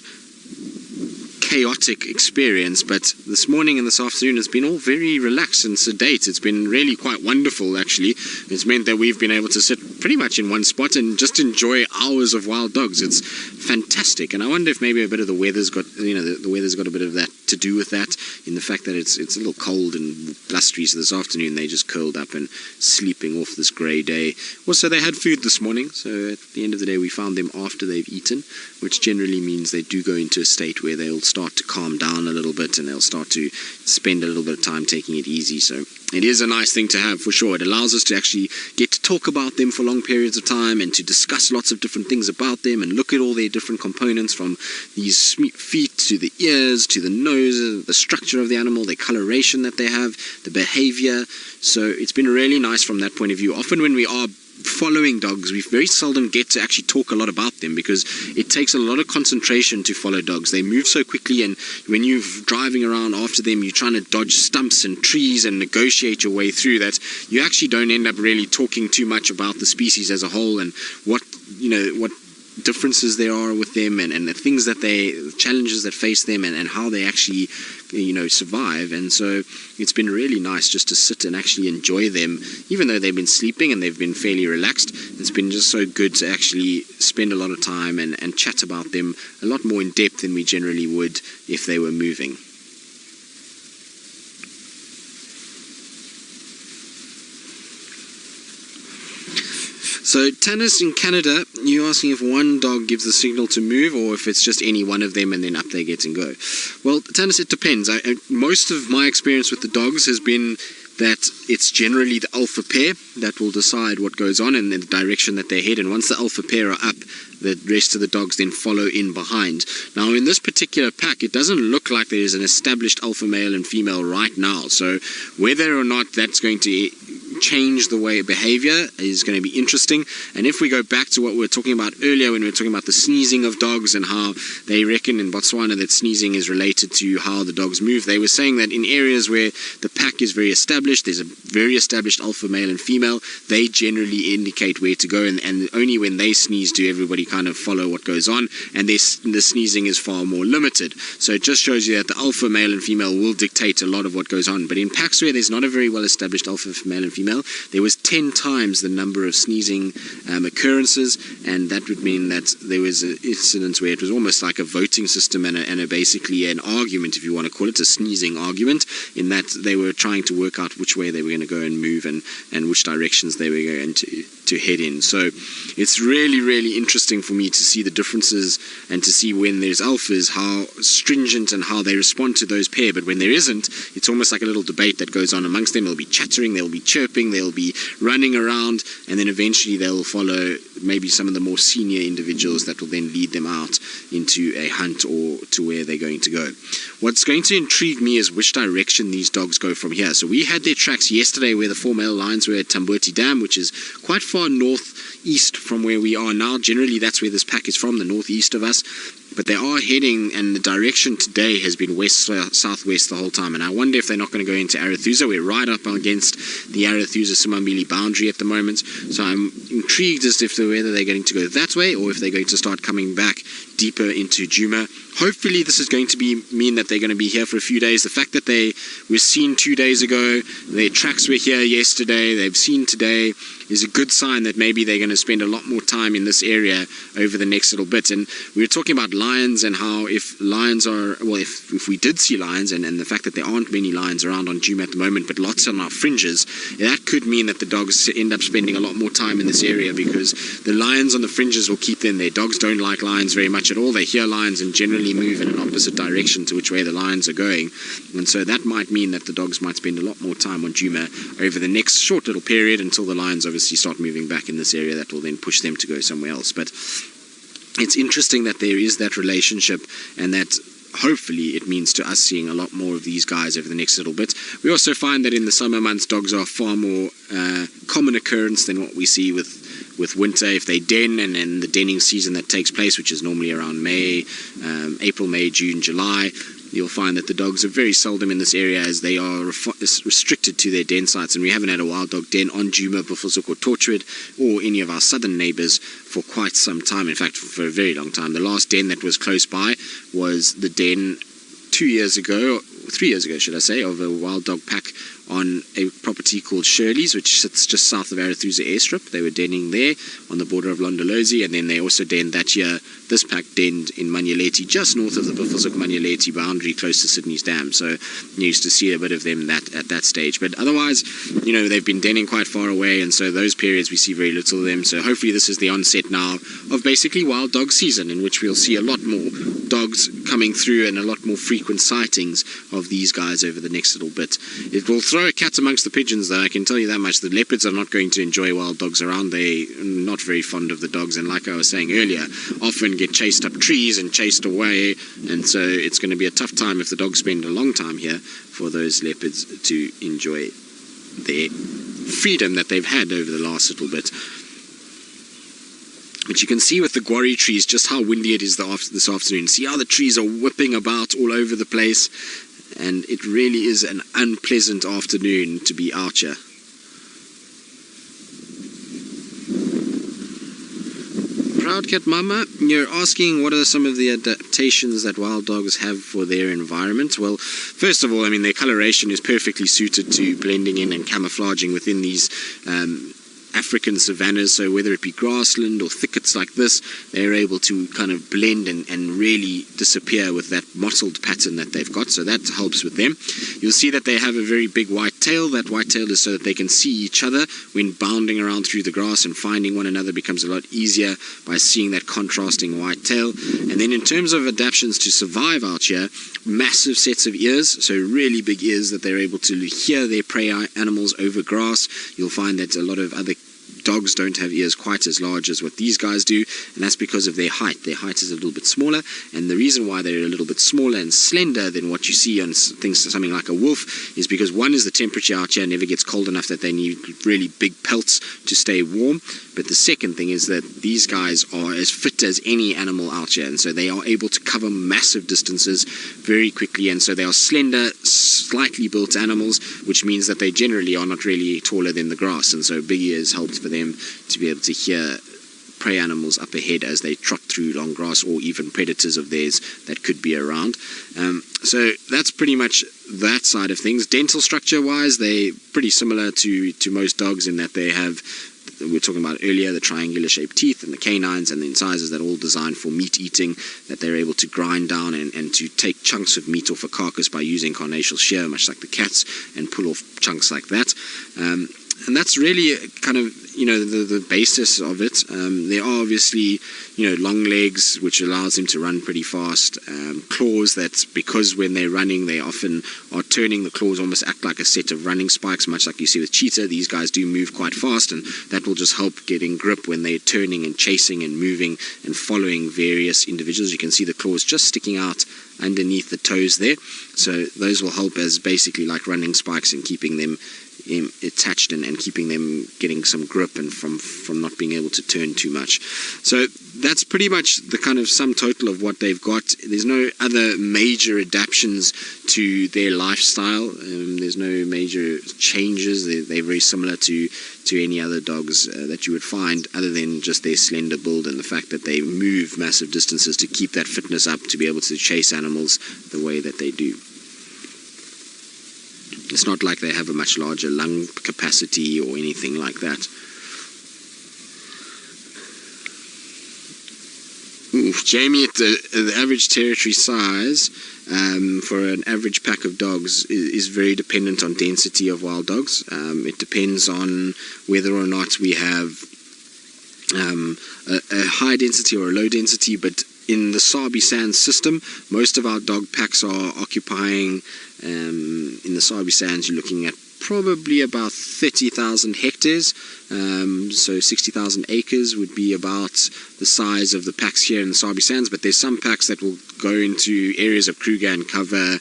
chaotic experience. But this morning and this afternoon has been all very relaxed and sedate. It's been really quite wonderful, actually. It's meant that we've been able to sit pretty much in one spot and just enjoy hours of wild dogs. It's fantastic. And I wonder if maybe a bit of the weather's got, the weather's got a bit of that to do with that, in the fact that it's a little cold and blustery. So this afternoon they just curled up and sleeping off this grey day. Also, they had food this morning, so at the end of the day we found them after they've eaten, which generally means they do go into a state where they'll start to calm down a little bit and they'll start to spend a little bit of time taking it easy. So it is a nice thing to have, for sure. It allows us to actually get to talk about them for long periods of time and to discuss lots of different things about them and look at all their different components, from these feet to the ears to the nose, the structure of the animal, the coloration that they have, the behavior. So it's been really nice from that point of view. Often when we are following dogs, we very seldom get to actually talk a lot about them because it takes a lot of concentration to follow dogs. They move so quickly, and when you're driving around after them, you're trying to dodge stumps and trees and negotiate your way through that. You actually don't end up really talking too much about the species as a whole and what differences there are with them and the things that the challenges that face them and how they actually survive. And so it's been really nice just to sit and actually enjoy them, even though they've been sleeping and they've been fairly relaxed. It's been just so good to actually spend a lot of time and chat about them a lot more in depth than we generally would if they were moving. So, Tanis in Canada, you're asking if one dog gives the signal to move or if it's just any one of them and then up they get and go. Well, Tanis, it depends. Most of my experience with the dogs has been that it's generally the alpha pair that will decide what goes on and the direction that they head. And once the alpha pair are up, the rest of the dogs then follow in behind. Now, in this particular pack, it doesn't look like there is an established alpha male and female right now. So whether or not that's going to change the way behavior is going to be interesting. And if we go back to what we were talking about earlier when we were talking about the sneezing of dogs and how they reckon in Botswana that sneezing is related to how the dogs move, they were saying that in areas where the pack is very established, there's a very established alpha male and female, they generally indicate where to go, and only when they sneeze do everybody kind of follow what goes on, and the sneezing is far more limited. So it just shows you that the alpha male and female will dictate a lot of what goes on. But in packs where there's not a very well established alpha male and female, there was 10 times the number of sneezing occurrences, and that would mean that there was an incident where it was almost like a voting system and basically an argument, if you want to call it, a sneezing argument, in that they were trying to work out which way they were going to go and move and which directions they were going to to head in. So it's really, really interesting for me to see the differences and to see when there's alphas, how stringent and how they respond to those pair. But when there isn't, it's almost like a little debate that goes on amongst them. They'll be chattering, they'll be chirping, they'll be running around, and then eventually they'll follow maybe some of the more senior individuals that will then lead them out into a hunt or to where they're going to go. What's going to intrigue me is which direction these dogs go from here. So we had their tracks yesterday where the 4 male lions were at Tambuti Dam, which is quite far northeast from where we are now. Generally that's where this pack is from, the northeast of us. But they are heading, and the direction today has been west-southwest the whole time. And I wonder if they're not going to go into Arathusa. We're right up against the Arathusa-Simambili boundary at the moment. So I'm intrigued as to whether they're going to go that way or if they're going to start coming back deeper into Djuma. Hopefully this is going to mean that they're going to be here for a few days. The fact that they were seen 2 days ago, their tracks were here yesterday, they've seen today, is a good sign that maybe they're going to spend a lot more time in this area over the next little bit. And we were talking about lions and how if lions are, well, if we did see lions and the fact that there aren't many lions around on Djuma at the moment, but lots on our fringes, that could mean that the dogs end up spending a lot more time in this area because the lions on the fringes will keep them there. Dogs don't like lions very much at all. They hear lions and generally move in an opposite direction to which way the lions are going. And so that might mean that the dogs might spend a lot more time on Djuma over the next short little period until the lions obviously start moving back in this area. That will then push them to go somewhere else. But it's interesting that there is that relationship, and that hopefully it means to us seeing a lot more of these guys over the next little bit. We also find that in the summer months dogs are far more common occurrence than what we see with winter. If they den, and then the denning season that takes place, which is normally around April, May, June, July, you'll find that the dogs are very seldom in this area as they are restricted to their den sites. And we haven't had a wild dog den on Djuma, Buffelshoek or Torchwood or any of our southern neighbours for quite some time. In fact, for a very long time. The last den that was close by was the den 3 years ago, should I say, of a wild dog pack on a property called Shirley's, which sits just south of Arathusa Airstrip. They were denning there on the border of Londolozi, and then they also denned that year. This pack denned in Manyeleti, just north of the Buffelshoek-Manyeleti boundary, close to Sydney's Dam. So you used to see a bit of them at that stage. But otherwise, you know, they've been denning quite far away, and so those periods we see very little of them. So hopefully this is the onset now of basically wild dog season, in which we'll see a lot more dogs coming through and a lot more frequent sightings of these guys over the next little bit. It will throw a cat amongst the pigeons, though, I can tell you that much. The leopards are not going to enjoy wild dogs around. They're not very fond of the dogs, and like I was saying earlier, often get chased up trees and chased away, and so it's going to be a tough time if the dogs spend a long time here for those leopards to enjoy their freedom that they've had over the last little bit. But you can see with the guarri trees just how windy it is this afternoon. See how the trees are whipping about all over the place, and it really is an unpleasant afternoon to be out here. Proud Cat Mama, you're asking what are some of the adaptations that wild dogs have for their environment. Well, first of all, I mean, their coloration is perfectly suited to blending in and camouflaging within these African savannas, so whether it be grassland or thickets like this, they're able to kind of blend and really disappear with that mottled pattern that they've got, so that helps with them. You'll see that they have a very big white tail. That white tail is so that they can see each other when bounding around through the grass, and finding one another becomes a lot easier by seeing that contrasting white tail. And then in terms of adaptations to survive out here, massive sets of ears, so really big ears that they're able to hear their prey animals over grass. You'll find that a lot of other dogs don't have ears quite as large as what these guys do, and that's because of their height. Their height is a little bit smaller, and the reason why they're a little bit smaller and slender than what you see on something like a wolf is because one is the temperature out here never gets cold enough that they need really big pelts to stay warm, but the second thing is that these guys are as fit as any animal out here, and so they are able to cover massive distances very quickly, and so they are slender, slightly built animals, which means that they generally are not really taller than the grass, and so big ears helps for them to be able to hear prey animals up ahead as they trot through long grass, or even predators of theirs that could be around. So that's pretty much that side of things. Dental structure wise, they're pretty similar to most dogs in that they have, we were talking about earlier, the triangular shaped teeth and the canines and the incisors that are all designed for meat eating, that they're able to grind down and to take chunks of meat off a carcass by using carnassial shear, much like the cats, and pull off chunks like that. And that's really kind of the basis of it. There are obviously, long legs, which allows them to run pretty fast. Claws that, because when they're running, they often are turning the claws, almost act like a set of running spikes, much like you see with cheetah. These guys do move quite fast, and that will just help getting grip when they're turning and chasing and moving and following various individuals. You can see the claws just sticking out underneath the toes there. So those will help as basically like running spikes and keeping them attached and keeping them getting some grip and from not being able to turn too much. So that's pretty much the kind of sum total of what they've got. There's no other major adaptations to their lifestyle. There's no major changes. They're very similar to any other dogs that you would find, other than just their slender build and the fact that they move massive distances to keep that fitness up, to be able to chase animals the way that they do. It's not like they have a much larger lung capacity or anything like that. Jamie, at the average territory size for an average pack of dogs is very dependent on density of wild dogs. It depends on whether or not we have a high density or a low density, but in the Sabi Sands system, most of our dog packs are occupying, in the Sabi Sands, you're looking at probably about 30,000 hectares, so 60,000 acres would be about the size of the packs here in the Sabi Sands, but there's some packs that will go into areas of Kruger and cover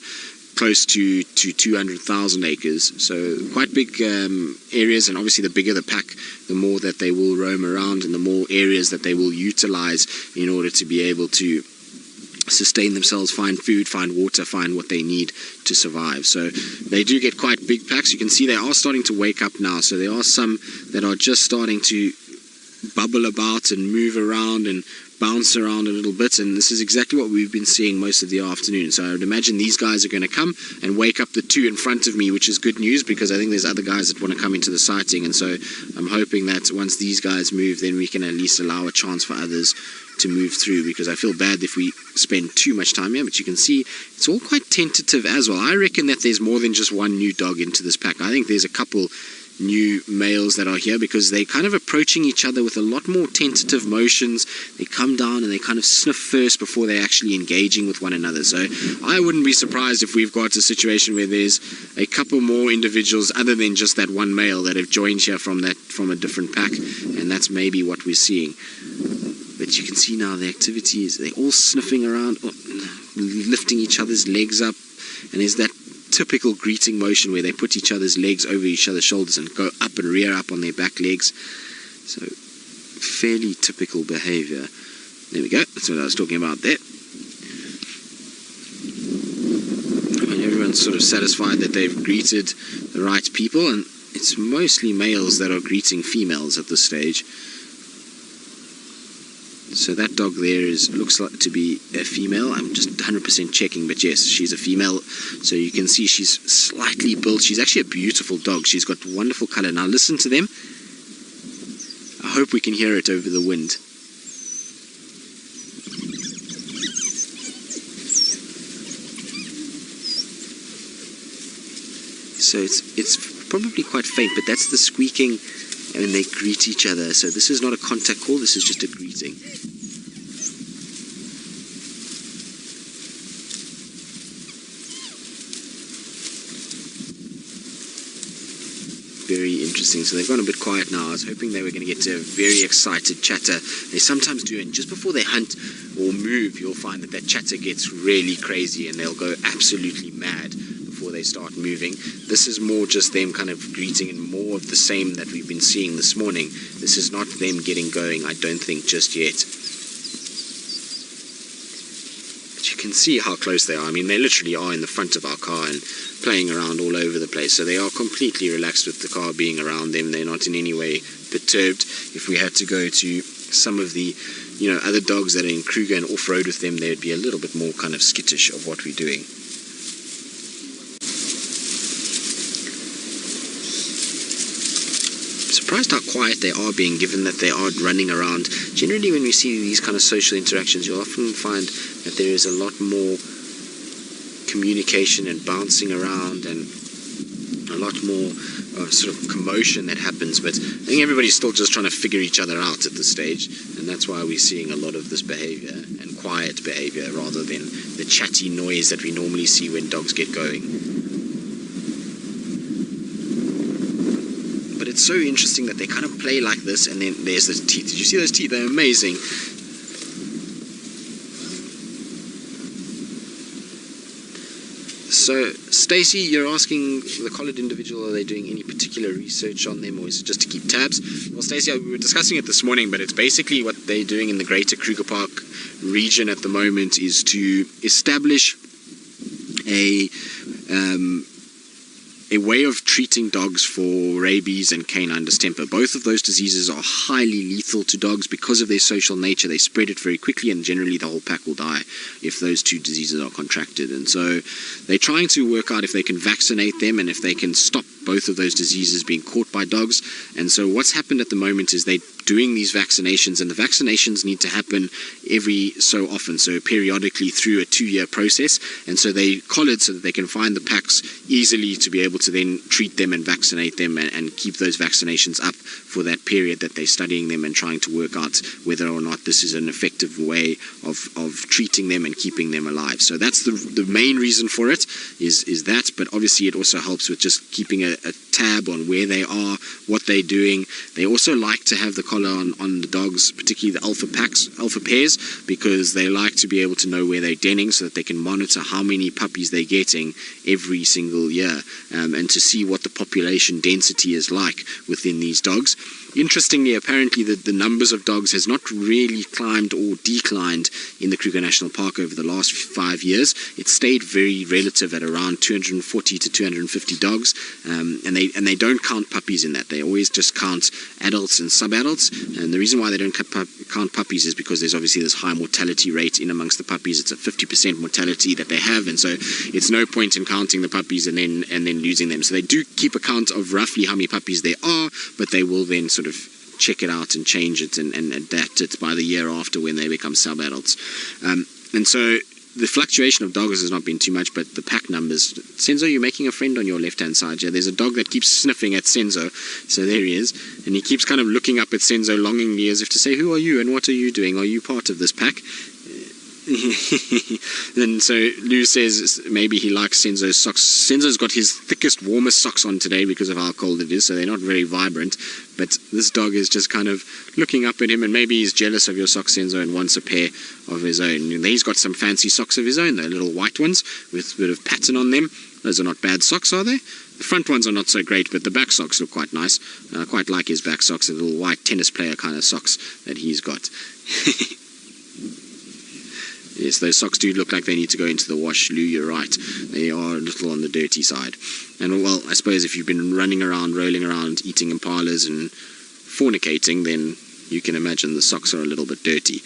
close to 200,000 acres, so quite big areas. And obviously the bigger the pack, the more that they will roam around and the more areas that they will utilize in order to be able to sustain themselves, find food, find water, find what they need to survive. So they do get quite big packs. You can see they are starting to wake up now, so there are some that are just starting to bubble about and move around and bounce around a little bit, and this is exactly what we've been seeing most of the afternoon. So I would imagine these guys are going to come and wake up the two in front of me, which is good news, because I think there's other guys that want to come into the sighting, and so I'm hoping that once these guys move, then we can at least allow a chance for others to move through, because I feel bad if we spend too much time here. But you can see it's all quite tentative as well. I reckon that there's more than just one new dog into this pack. I think there's a couple new males that are here, because they're kind of approaching each other with a lot more tentative motions. They come down and they kind of sniff first before they're actually engaging with one another. So I wouldn't be surprised if we've got a situation where there's a couple more individuals other than just that one male that have joined here from a different pack, and that's maybe what we're seeing. But you can see now the activity is they're all sniffing around, lifting each other's legs up, and there's that typical greeting motion where they put each other's legs over each other's shoulders and go up and rear up on their back legs. So fairly typical behavior. There we go, that's what I was talking about there. I mean, everyone's sort of satisfied that they've greeted the right people, and it's mostly males that are greeting females at this stage. So that dog there looks like to be a female. I'm just 100% checking, but yes, she's a female. So you can see she's slightly built. She's actually a beautiful dog. She's got wonderful color. Now listen to them. I hope we can hear it over the wind. So it's probably quite faint, but that's the squeaking, and they greet each other. So this is not a contact call, this is just a greeting. Very interesting. So they've gone a bit quiet now. I was hoping they were going to get to a very excited chatter. They sometimes do, and just before they hunt or move, you'll find that chatter gets really crazy and they'll go absolutely mad before they start moving. This is more just them kind of greeting, and more of the same that we've been seeing this morning. This is not them getting going, I don't think, just yet. But you can see how close they are. I mean, they literally are in the front of our car and playing around all over the place. So they are completely relaxed with the car being around them. They're not in any way perturbed. If we had to go to some of the other dogs that are in Kruger and off-road with them, they'd be a little bit more kind of skittish of what we're doing. Surprised how quiet they are being, given that they are running around. Generally, when we see these kind of social interactions, you'll often find that there is a lot more communication and bouncing around, and a lot more sort of commotion that happens, but I think everybody's still just trying to figure each other out at this stage, and that's why we're seeing a lot of this behavior, and quiet behavior rather than the chatty noise that we normally see when dogs get going. But it's so interesting that they kind of play like this, and then there's the teeth. Did you see those teeth? They're amazing. So, Stacey, you're asking the collared individual, are they doing any particular research on them, or is it just to keep tabs? Well, Stacey, we were discussing it this morning, but it's basically what they're doing in the greater Kruger Park region at the moment is to establish a way of treating dogs for rabies and canine distemper. Both of those diseases are highly lethal to dogs because of their social nature. They spread it very quickly, and generally the whole pack will die if those two diseases are contracted. And so they're trying to work out if they can vaccinate them and if they can stop both of those diseases being caught by dogs. And so what's happened at the moment is they're doing these vaccinations, and the vaccinations need to happen every so often, so periodically through a 2-year process. And so they collared so that they can find the packs easily to be able to then treat them and vaccinate them and keep those vaccinations up for that period that they're studying them and trying to work out whether or not this is an effective way of treating them and keeping them alive. So that's the main reason for it is that, but obviously it also helps with just keeping a tab on where they are, what they're doing. They also like to have the collar on the dogs, particularly the alpha pairs, because they like to be able to know where they're denning so that they can monitor how many puppies they're getting every single year, and to see what the population density is like within these dogs. Interestingly, apparently the numbers of dogs has not really climbed or declined in the Kruger National Park over the last 5 years. It stayed very relative at around 240 to 250 dogs, and they don't count puppies in that. They always just count adults and sub-adults, and the reason why they don't count puppies is because there's obviously this high mortality rate in amongst the puppies. It's a 50% mortality that they have, and so it's no point in counting the puppies and then losing them. So they do keep a count of roughly how many puppies there are, but they will then sort of check it out and change it and adapt it by the year after when they become sub-adults. And so the fluctuation of dogs has not been too much, but the pack numbers. Senzo, you're making a friend on your left-hand side here. There's a dog that keeps sniffing at Senzo. So there he is. And he keeps kind of looking up at Senzo longingly as if to say, who are you and what are you doing? Are you part of this pack? And so Lou says maybe he likes Senzo's socks. Senzo's got his thickest, warmest socks on today because of how cold it is, so they're not very vibrant. But this dog is just kind of looking up at him, and maybe he's jealous of your socks, Senzo, and wants a pair of his own. And he's got some fancy socks of his own, though, little white ones with a bit of pattern on them. Those are not bad socks, are they? The front ones are not so great, but the back socks look quite nice. I quite like his back socks, the little white tennis player kind of socks that he's got. Yes, those socks do look like they need to go into the wash, Lou, you're right. They are a little on the dirty side. And, well, I suppose if you've been running around, rolling around, eating impalas and fornicating, then you can imagine the socks are a little bit dirty.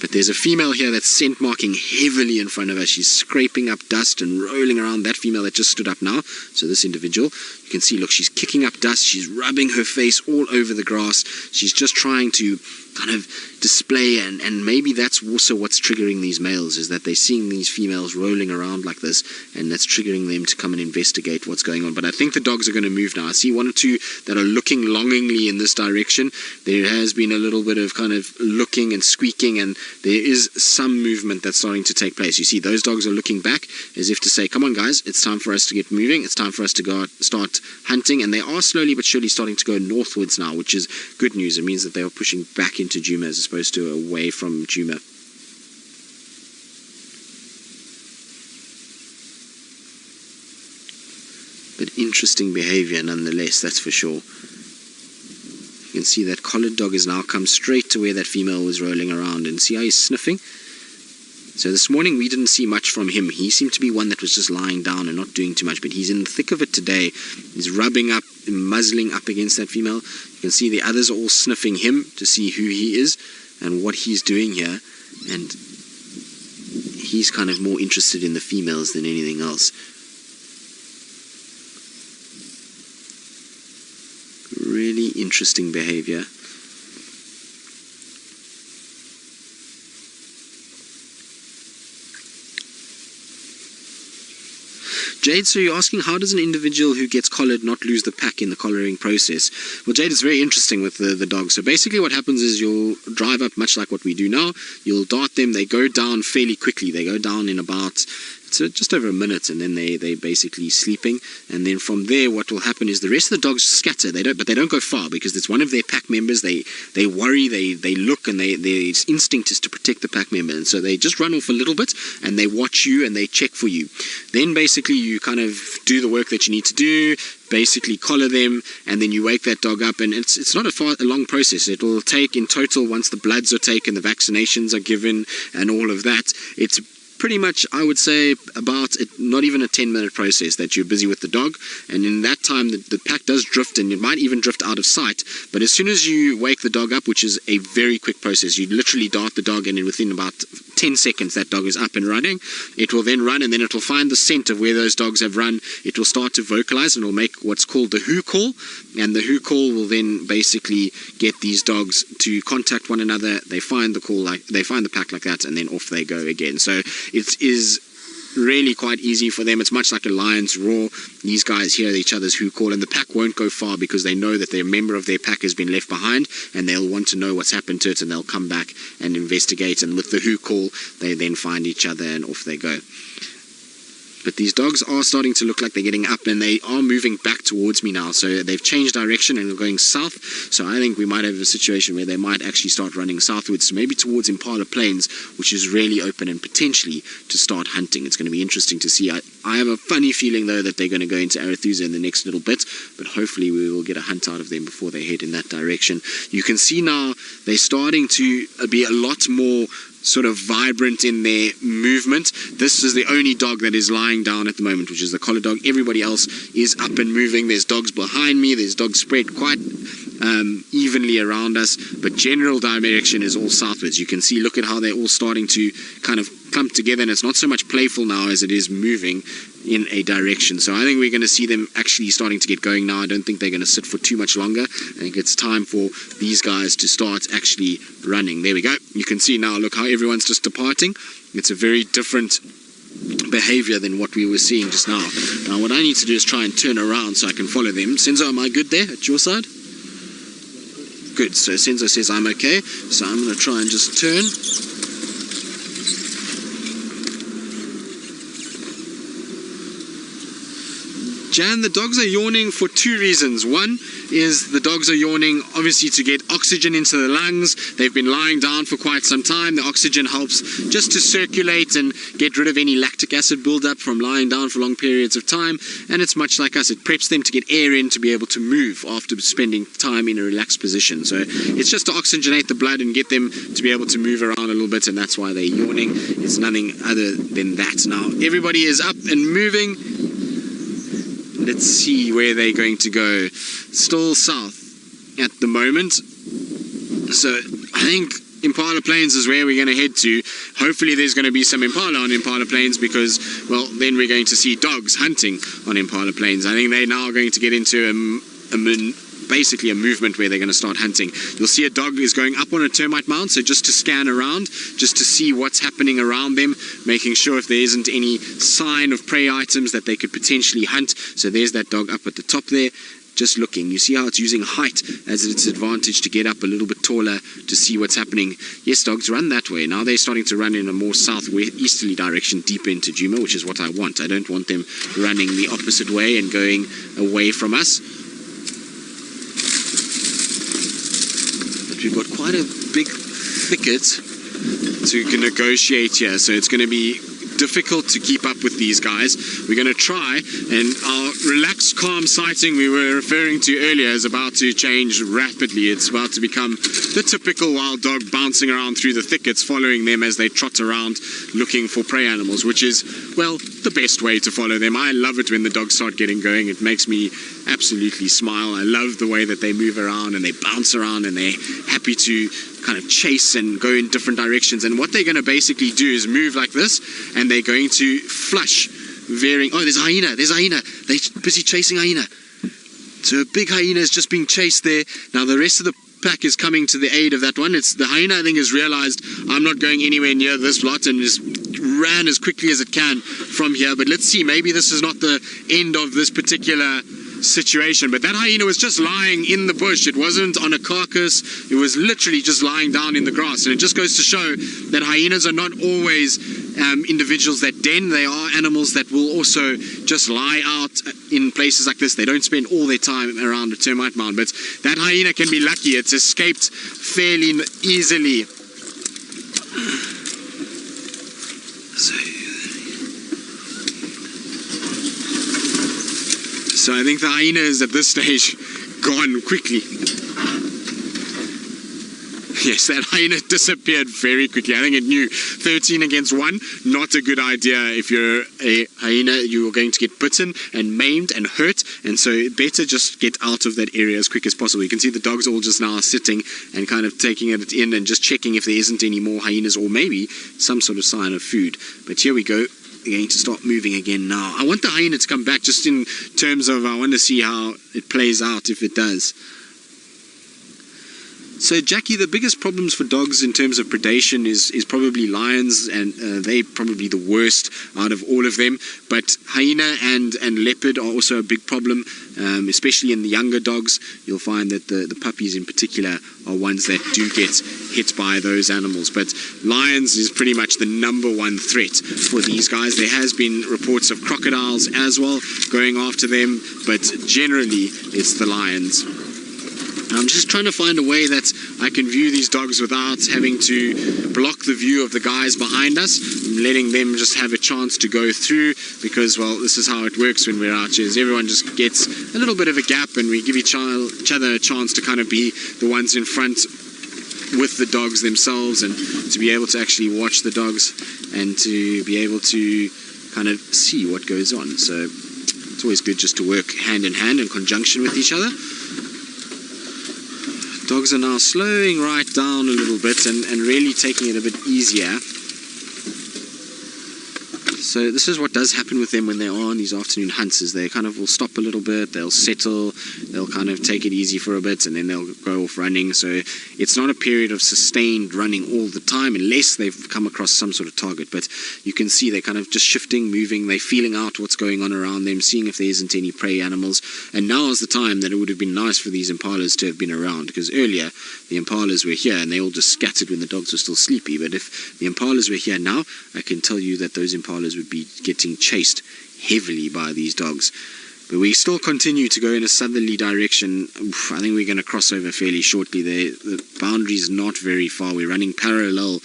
But there's a female here that's scent marking heavily in front of her. She's scraping up dust and rolling around. That female that just stood up now, so this individual, you can see, look, she's kicking up dust. She's rubbing her face all over the grass. She's just trying to kind of display, and maybe that's also what's triggering these males, is that they're seeing these females rolling around like this, and that's triggering them to come and investigate what's going on. But I think the dogs are going to move now. I see one or two that are looking longingly in this direction. There has been a little bit of kind of looking and squeaking, and there is some movement that's starting to take place. You see those dogs are looking back as if to say, come on guys, it's time for us to get moving, it's time for us to go out, start hunting. And they are slowly but surely starting to go northwards now, which is good news. It means that they are pushing back into Djuma as opposed to away from Djuma. But interesting behavior nonetheless, that's for sure. You can see that collared dog has now come straight to where that female was rolling around, and see how he's sniffing? So this morning we didn't see much from him. He seemed to be one that was just lying down and not doing too much, but he's in the thick of it today. He's rubbing up, muzzling up against that female. You can see the others are all sniffing him to see who he is and what he's doing here, and he's kind of more interested in the females than anything else. Really interesting behavior. Jade, so you're asking, how does an individual who gets collared not lose the pack in the collaring process? Well, Jade, it's very interesting with the dogs. So basically what happens is you'll drive up much like what we do now. You'll dart them. They go down fairly quickly. They go down in about just over a minute, and then they basically sleeping. And then from there, what will happen is the rest of the dogs scatter. But they don't go far because it's one of their pack members. They worry, they look, and their instinct is to protect the pack member. And so they just run off a little bit, and they watch you and they check for you. Then basically you kind of do the work that you need to do. Basically collar them, and then you wake that dog up, and it's not a long process. It will take in total, once the bloods are taken, the vaccinations are given, and all of that, it's pretty much, I would say, about not even a 10-minute process that you're busy with the dog. And in that time, the pack does drift, and it might even drift out of sight. But as soon as you wake the dog up, which is a very quick process, you literally dart the dog, and within about 10 seconds that dog is up and running. It will then run, and then it will find the scent of where those dogs have run. It will start to vocalize, and it will make what's called the who call. And the who call will then basically get these dogs to contact one another. They find the call, they find the pack like that, and then off they go again. So it is really quite easy for them. It's much like a lion's roar. These guys hear each other's who call, and the pack won't go far because they know that their member of their pack has been left behind, and they'll want to know what's happened to it, and they'll come back and investigate. And with the who call, they then find each other, and off they go. But these dogs are starting to look like they're getting up, and they are moving back towards me now. So they've changed direction and they're going south. So I think we might have a situation where they might actually start running southwards, maybe towards Impala Plains, which is really open and potentially to start hunting. It's going to be interesting to see. I have a funny feeling, though, that they're going to go into Arathusa in the next little bit, but hopefully we will get a hunt out of them before they head in that direction. You can see now they're starting to be a lot more sort of vibrant in their movement. This is the only dog that is lying down at the moment, which is the collar dog. Everybody else is up and moving. There's dogs behind me. There's dogs spread quite evenly around us, but general direction is all southwards. You can see, look at how they're all starting to kind of clump together, and it's not so much playful now as it is moving in a direction. So I think we're going to see them actually starting to get going now. I don't think they're going to sit for too much longer. I think it's time for these guys to start actually running. There we go. You can see now, look how everyone's just departing. It's a very different behavior than what we were seeing just now. Now what I need to do is try and turn around so I can follow them. Senzo, am I good there at your side? Good. So Senzo says I'm okay. So I'm going to try and just turn. Jan, the dogs are yawning for two reasons. One is the dogs are yawning obviously to get oxygen into the lungs. They've been lying down for quite some time. The oxygen helps just to circulate and get rid of any lactic acid buildup from lying down for long periods of time. And it's much like us. It preps them to get air in to be able to move after spending time in a relaxed position. So it's just to oxygenate the blood and get them to be able to move around a little bit, and that's why they're yawning. It's nothing other than that. Now everybody is up and moving. Let's see where they're going to go. Still south at the moment. So I think Impala Plains is where we're going to head to. Hopefully there's going to be some Impala on Impala Plains because, well, then we're going to see dogs hunting on Impala Plains. I think they're now going to get into basically a movement where they're going to start hunting. You'll see a dog is going up on a termite mound, so just to scan around, just to see what's happening around them, making sure if there isn't any sign of prey items that they could potentially hunt. So there's that dog up at the top there, just looking. You see how it's using height as its advantage to get up a little bit taller to see what's happening. Yes, dogs run that way. Now they're starting to run in a more south-easterly direction, deep into Djuma, which is what I want. I don't want them running the opposite way and going away from us. We've got quite a big thicket to negotiate here, so it's going to be difficult to keep up with these guys. We're going to try, and our relaxed, calm sighting we were referring to earlier is about to change rapidly. It's about to become the typical wild dog bouncing around through the thickets, following them as they trot around looking for prey animals, which is, well, the best way to follow them. I love it when the dogs start getting going. It makes me absolutely smile. I love the way that they move around and they bounce around and they're happy to kind of chase and go in different directions. And what they're going to basically do is move like this, and they're going to flush varying. Oh, there's a hyena. There's a hyena. They're busy chasing a hyena. So a big hyena is just being chased there. Now the rest of the pack is coming to the aid of that one. It's the hyena, I think, has realized I'm not going anywhere near this lot and is ran as quickly as it can from here. But let's see, maybe this is not the end of this particular situation. But that hyena was just lying in the bush. It wasn't on a carcass. It was literally just lying down in the grass. And it just goes to show that hyenas are not always individuals that den. They are animals that will also just lie out in places like this. They don't spend all their time around a termite mound. But that hyena can be lucky. It's escaped fairly easily. So I think the hyena is at this stage gone quickly. Yes, that hyena disappeared very quickly. I think it knew 13 against 1, not a good idea. If you're a hyena, you're going to get bitten and maimed and hurt, and so better just get out of that area as quick as possible. You can see the dogs all just now sitting and kind of taking it in and just checking if there isn't any more hyenas or maybe some sort of sign of food. But here we go. We're going to start moving again now. I want the hyena to come back just in terms of I want to see how it plays out if it does. So Jackie, the biggest problems for dogs in terms of predation is probably lions, and they're probably the worst out of all of them. But hyena and leopard are also a big problem, especially in the younger dogs. You'll find that the puppies in particular are ones that do get hit by those animals. But lions is pretty much the #1 threat for these guys. There has been reports of crocodiles as well going after them, but generally it's the lions. I'm just trying to find a way that I can view these dogs without having to block the view of the guys behind us. I'm letting them just have a chance to go through because, well, this is how it works when we're out here. Is everyone just gets a little bit of a gap and we give each other a chance to kind of be the ones in front with the dogs themselves and to be able to actually watch the dogs and to be able to kind of see what goes on. So it's always good just to work hand in hand in conjunction with each other. Dogs are now slowing right down a little bit and really taking it a bit easier. So this is what does happen with them when they are on these afternoon hunts, is they kind of will stop a little bit, they'll settle, they'll kind of take it easy for a bit, and then they'll go off running. So it's not a period of sustained running all the time unless they've come across some sort of target. But you can see they're kind of just shifting, moving, they're feeling out what's going on around them, seeing if there isn't any prey animals. And now is the time that it would have been nice for these impalas to have been around, because earlier the impalas were here and they all just scattered when the dogs were still sleepy. But if the impalas were here now, I can tell you that those impalas would be getting chased heavily by these dogs. But we still continue to go in a southerly direction. I think we're going to cross over fairly shortly. The boundary is not very far. We're running parallel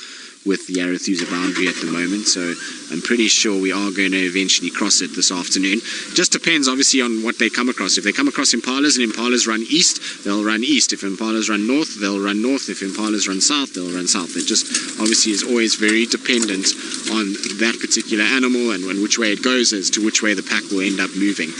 with the Arathusa boundary at the moment, so I'm pretty sure we are going to eventually cross it this afternoon. Just depends obviously on what they come across. If they come across impalas and impalas run east, they'll run east. If impalas run north, they'll run north. If impalas run south, they'll run south. It just obviously is always very dependent on that particular animal and which way it goes as to which way the pack will end up moving.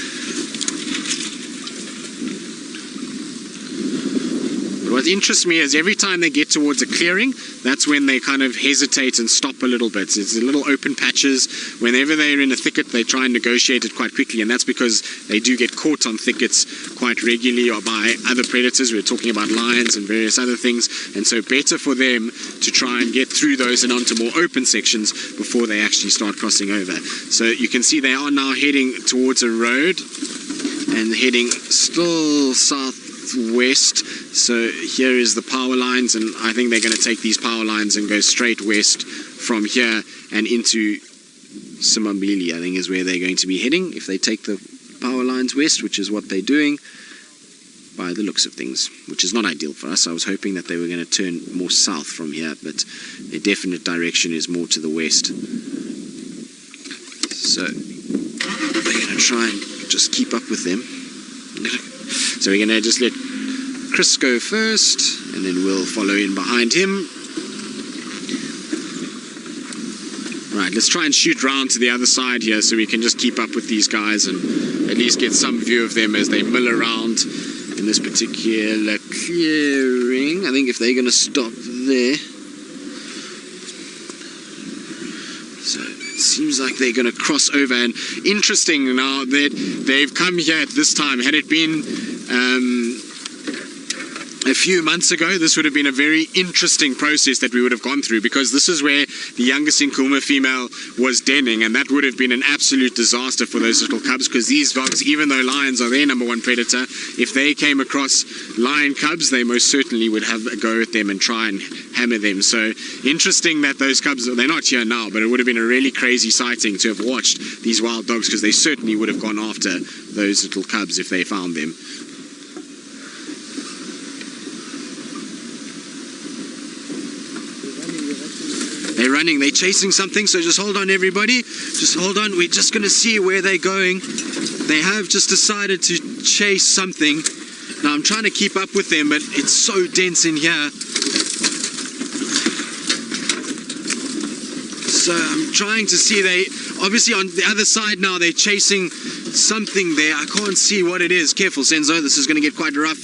What interests me is every time they get towards a clearing, that's when they kind of hesitate and stop a little bit. It's little open patches. Whenever they're in a thicket, they try and negotiate it quite quickly, and that's because they do get caught on thickets quite regularly or by other predators. We're talking about lions and various other things, and so better for them to try and get through those and onto more open sections before they actually start crossing over. So you can see they are now heading towards a road and heading still southwest. So here is the power lines, and I think they're going to take these power lines and go straight west from here and into Simambili, I think is where they're going to be heading if they take the power lines west, which is what they're doing by the looks of things, which is not ideal for us. I was hoping that they were going to turn more south from here, but their definite direction is more to the west. So they're going to try and just keep up with them. So we're going to just let Chris go first, and then we'll follow in behind him. Right, let's try and shoot round to the other side here so we can just keep up with these guys and at least get some view of them as they mill around in this particular clearing. I think if they're going to stop there. So it seems like they're going to cross over, and interesting now that they've come here at this time. Had it been a few months ago, this would have been a very interesting process that we would have gone through, because this is where the youngest Nkuma female was denning, and that would have been an absolute disaster for those little cubs, because these dogs, even though lions are their number one predator, if they came across lion cubs, they most certainly would have a go at them and try and hammer them. So interesting that those cubs, they're not here now, but it would have been a really crazy sighting to have watched these wild dogs, because they certainly would have gone after those little cubs if they found them. They're running, they're chasing something, so just hold on everybody, just hold on, we're just going to see where they're going. They have just decided to chase something. Now I'm trying to keep up with them, but it's so dense in here. So I'm trying to see, they obviously on the other side now, they're chasing something there. I can't see what it is. Careful Senzo, this is going to get quite rough.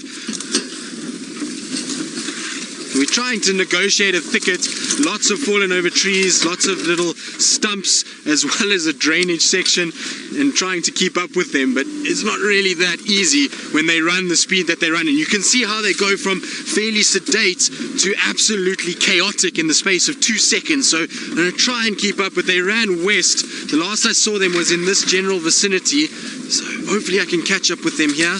We're trying to negotiate a thicket, lots of fallen over trees, lots of little stumps, as well as a drainage section, and trying to keep up with them, but it's not really that easy when they run the speed that they run. And you can see how they go from fairly sedate to absolutely chaotic in the space of 2 seconds. So I'm going to try and keep up, but they ran west. The last I saw them was in this general vicinity, so hopefully I can catch up with them here.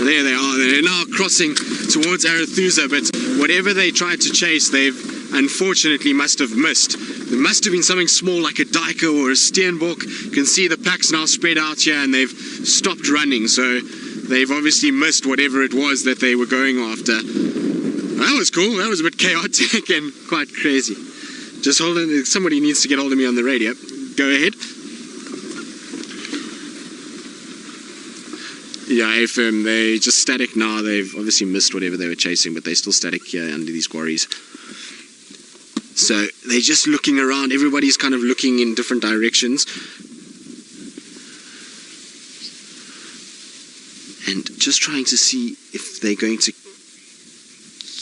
There they are, they're now crossing towards Arathusa, but whatever they tried to chase, they've unfortunately must have missed. There must have been something small like a Dingo or a Steenbok. You can see the pack's now spread out here and they've stopped running, so they've obviously missed whatever it was that they were going after. That was cool, that was a bit chaotic and quite crazy. Just hold on, somebody needs to get hold of me on the radio. Go ahead. Yeah, FM, they're just static now. They've obviously missed whatever they were chasing, but they're still static here under these quarries. So they're just looking around. Everybody's kind of looking in different directions. And just trying to see if they're going to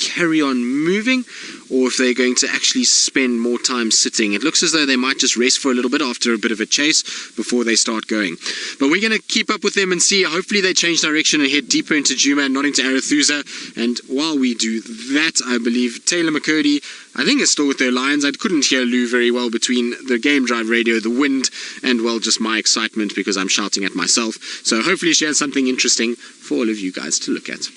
carry on moving, or if they're going to actually spend more time sitting. It looks as though they might just rest for a little bit after a bit of a chase before they start going. But we're going to keep up with them and see. Hopefully they change direction and head deeper into Djuma and not into Arathusa. And while we do that, I believe Taylor McCurdy, I think, is still with their lions. I couldn't hear Lou very well between the game drive radio, the wind, and, well, just my excitement because I'm shouting at myself. So hopefully she has something interesting for all of you guys to look at.